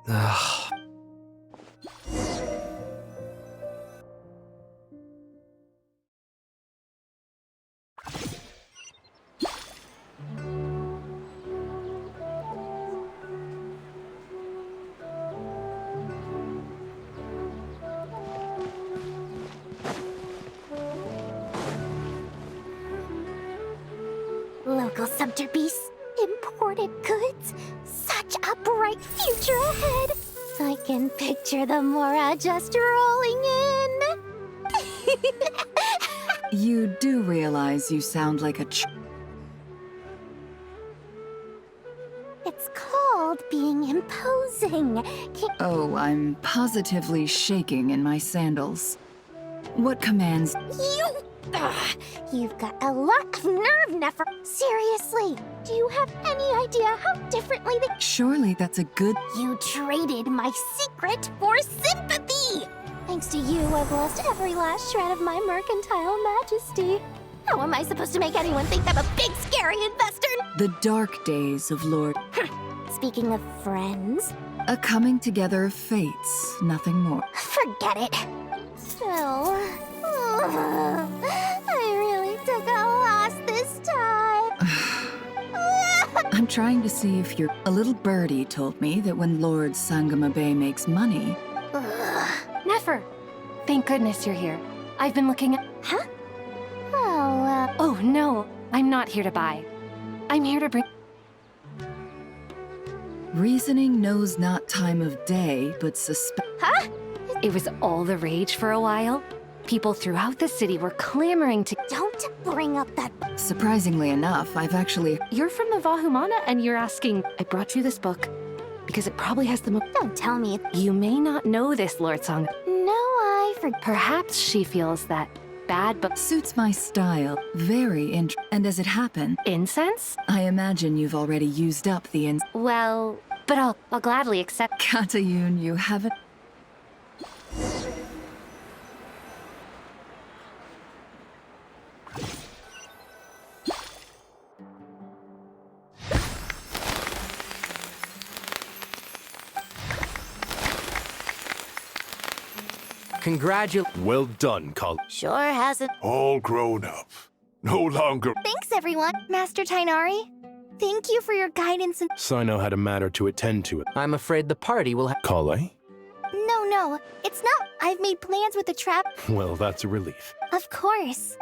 Ugh. Local subter beasts, imported goods, such a bright future ahead. I can picture the Mora just rolling in. You do realize you sound like a It's called being imposing. Oh, I'm positively shaking in my sandals. What commands? You've got a lot of nerve, Nefer. Seriously, do you have any idea how differently they... Surely that's a good... You traded my secret for sympathy! Thanks to you, I've lost every last shred of my mercantile majesty. How am I supposed to make anyone think I'm a big, scary investor? The dark days of Lord... Speaking of friends... A coming together of fates, nothing more. Forget it. Oh, I really took a loss this time. I'm trying to see if you're... A little birdie told me that when Lord Sangama Bay makes money... Nefer! Thank goodness you're here. I've been looking at... Huh? Oh, no. I'm not here to buy. I'm here to bring... Reasoning knows not time of day, but Huh? It was all the rage for a while. People throughout the city were clamoring to... Don't bring up that... Surprisingly enough, I've actually... You're from the Vahumana and you're asking... I brought you this book because it probably has the most... Don't tell me. You may not know this, Lord Song. No, I forgot. Perhaps she feels that bad, but Suits my style. Very And as it happened... Incense? I imagine you've already used up the Well, but I'll gladly accept... Katayun, you haven't... Well done, Col. Sure hasn't. All grown up. No longer. Thanks, everyone. Master Tainari, thank you for your guidance and... Sino had a matter to attend to it. I'm afraid the party will have... Kale? No, it's not. I've made plans with the trap. Well, that's a relief. Of course.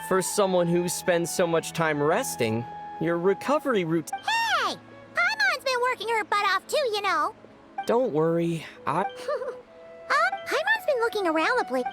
For someone who spends so much time resting, your recovery route... Hey! Paimon's been working her butt off too, you know. Don't worry, Paimon's been looking around the place.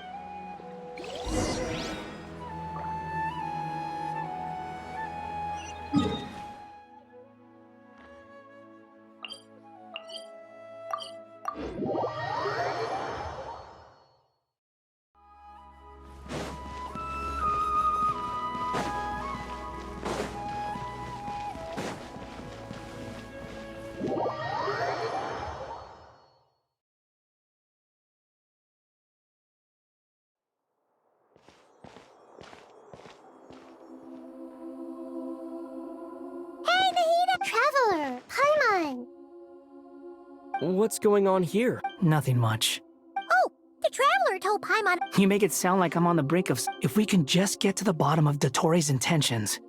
Traveler, Paimon! What's going on here? Nothing much. Oh, the Traveler told Paimon... You make it sound like I'm on the brink of... If we can just get to the bottom of Dottoro's intentions.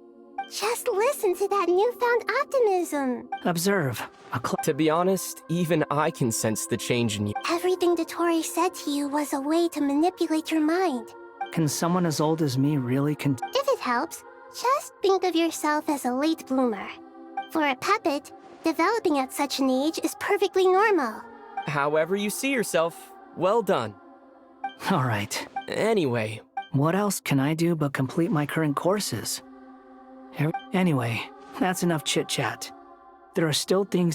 Just listen to that newfound optimism. Observe. To be honest, even I can sense the change in you. Everything Dottore said to you was a way to manipulate your mind. Can someone as old as me really If it helps, just think of yourself as a late bloomer. For a puppet, developing at such an age is perfectly normal. However you see yourself, well done. All right. Anyway. What else can I do but complete my current courses? Anyway, that's enough chit-chat. There are still things...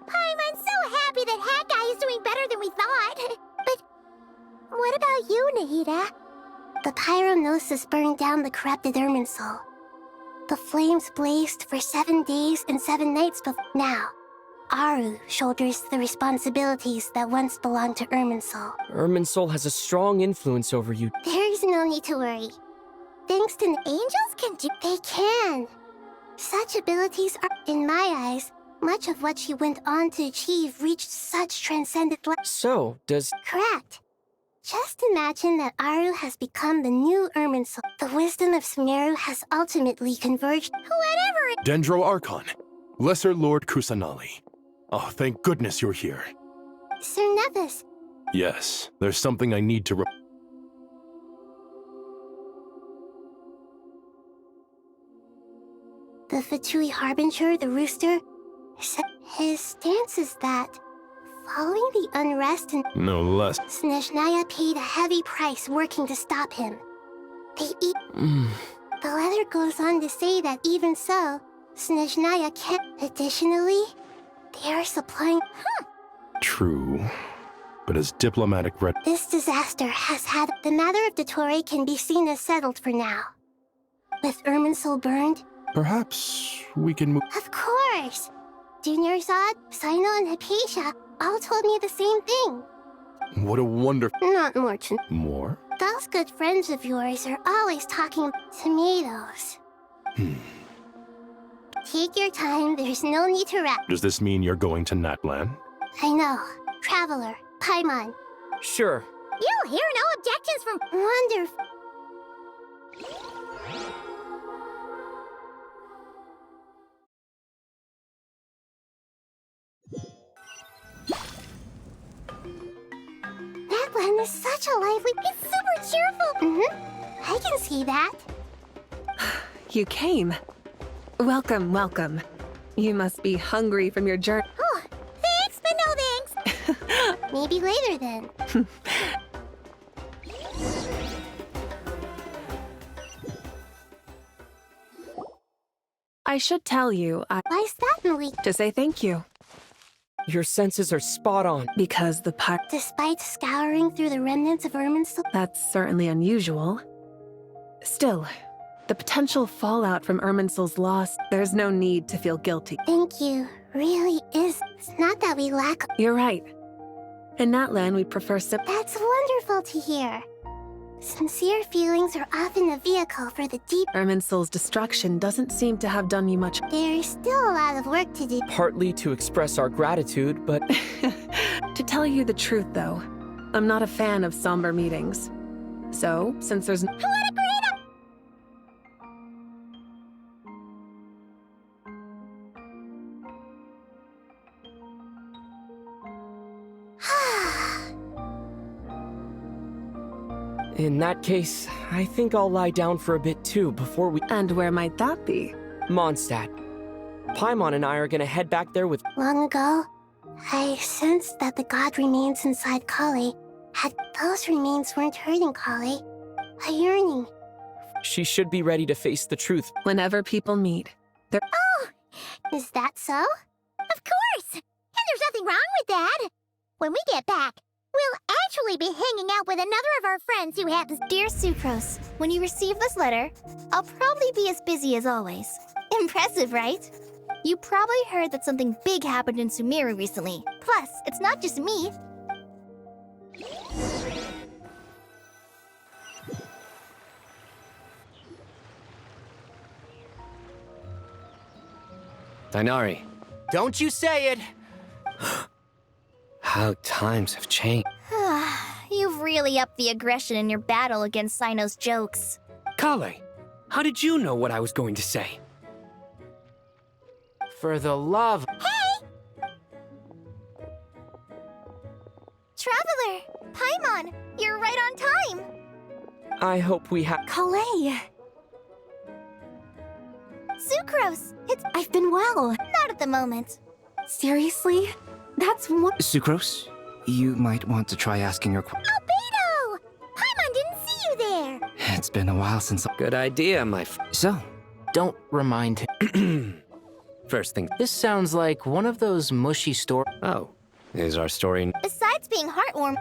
I'm so happy that Hat Guy is doing better than we thought. But what about you, Nahida? The Pyronosis burned down the corrupted Irminsul. The flames blazed for 7 days and 7 nights before. Now, Aru shoulders the responsibilities that once belonged to Irminsul. Irminsul has a strong influence over you. There's no need to worry. Thanks to angels can do... They can. Such abilities are, in my eyes, much of what she went on to achieve reached such transcendent... So, does... Correct. Just imagine that Aru has become the new Irminsul. The wisdom of Sumeru has ultimately converged. Whatever it... Dendro Archon, Lesser Lord Kusanali. Oh, thank goodness you're here. Sir Nepes. Yes, there's something I need to... The Fatui Harbinger, the rooster, his stance is that, following the unrest and... No less. Snezhnaya paid a heavy price working to stop him. They eat... The letter goes on to say that even so, Snezhnaya can't... Additionally, they are supplying... True. But as diplomatic... This disaster has had... The matter of Dottore can be seen as settled for now. With Irminsul burned... Perhaps we can move... Of course! Junior Zod, Sino, and Hypatia all told me the same thing. What a wonderful... Not Morton. More? Those good friends of yours are always talking tomatoes. Take your time, there's no need to rush. Does this mean you're going to Natlan? I know. Traveler, Paimon. Sure. You'll hear no objections from... Wonderful. Natlan is such a lively... It's super cheerful. I can see that. You came. Welcome, welcome. You must be hungry from your journey. Oh, thanks, but no thanks. Maybe later then. I should tell you, Why's that, Malik? to say thank you. Your senses are spot on. Because the part Despite scouring through the remnants of Irminsul, that's certainly unusual. Still, the potential fallout from Irminsul's loss, there's no need to feel guilty. thank you. Really is. It's not that we lack. You're right. In Natlan, we prefer That's wonderful to hear. Sincere feelings are often a vehicle for the deep. Irminsul's destruction doesn't seem to have done you much. There's still a lot of work to do. Partly to express our gratitude, but To tell you the truth, though, I'm not a fan of somber meetings. So, since there's What a great in that case, I think I'll lie down for a bit too before we. And where might that be? Mondstadt. Paimon and I are gonna head back there with. Long ago, I sensed that the god remains inside Kali. Had those remains weren't hurting Kali. A yearning. She should be ready to face the truth. Whenever people meet, they're. Oh! Is that so? Of course! And there's nothing wrong with that! When we get back, we'll actually be hanging out with another of our friends who happens. Dear Sucrose, when you receive this letter, I'll probably be as busy as always. Impressive, right? You probably heard that something big happened in Sumeru recently. Plus, it's not just me. Dainari, Don't you say it! how times have changed. You've really upped the aggression in your battle against Sino's jokes. Kale, how did you know what I was going to say? For the love. Traveler! Paimon! You're right on time! I hope we have. Kalei! Sucrose! I've been well. Not at the moment. Seriously? That's what. Sucrose, you might want to try asking your. Albedo! Paimon didn't see you there! It's been a while since. Good idea, my So, don't remind him. First thing. This sounds like one of those mushy stories. Oh, is our story. Besides being heartwarming,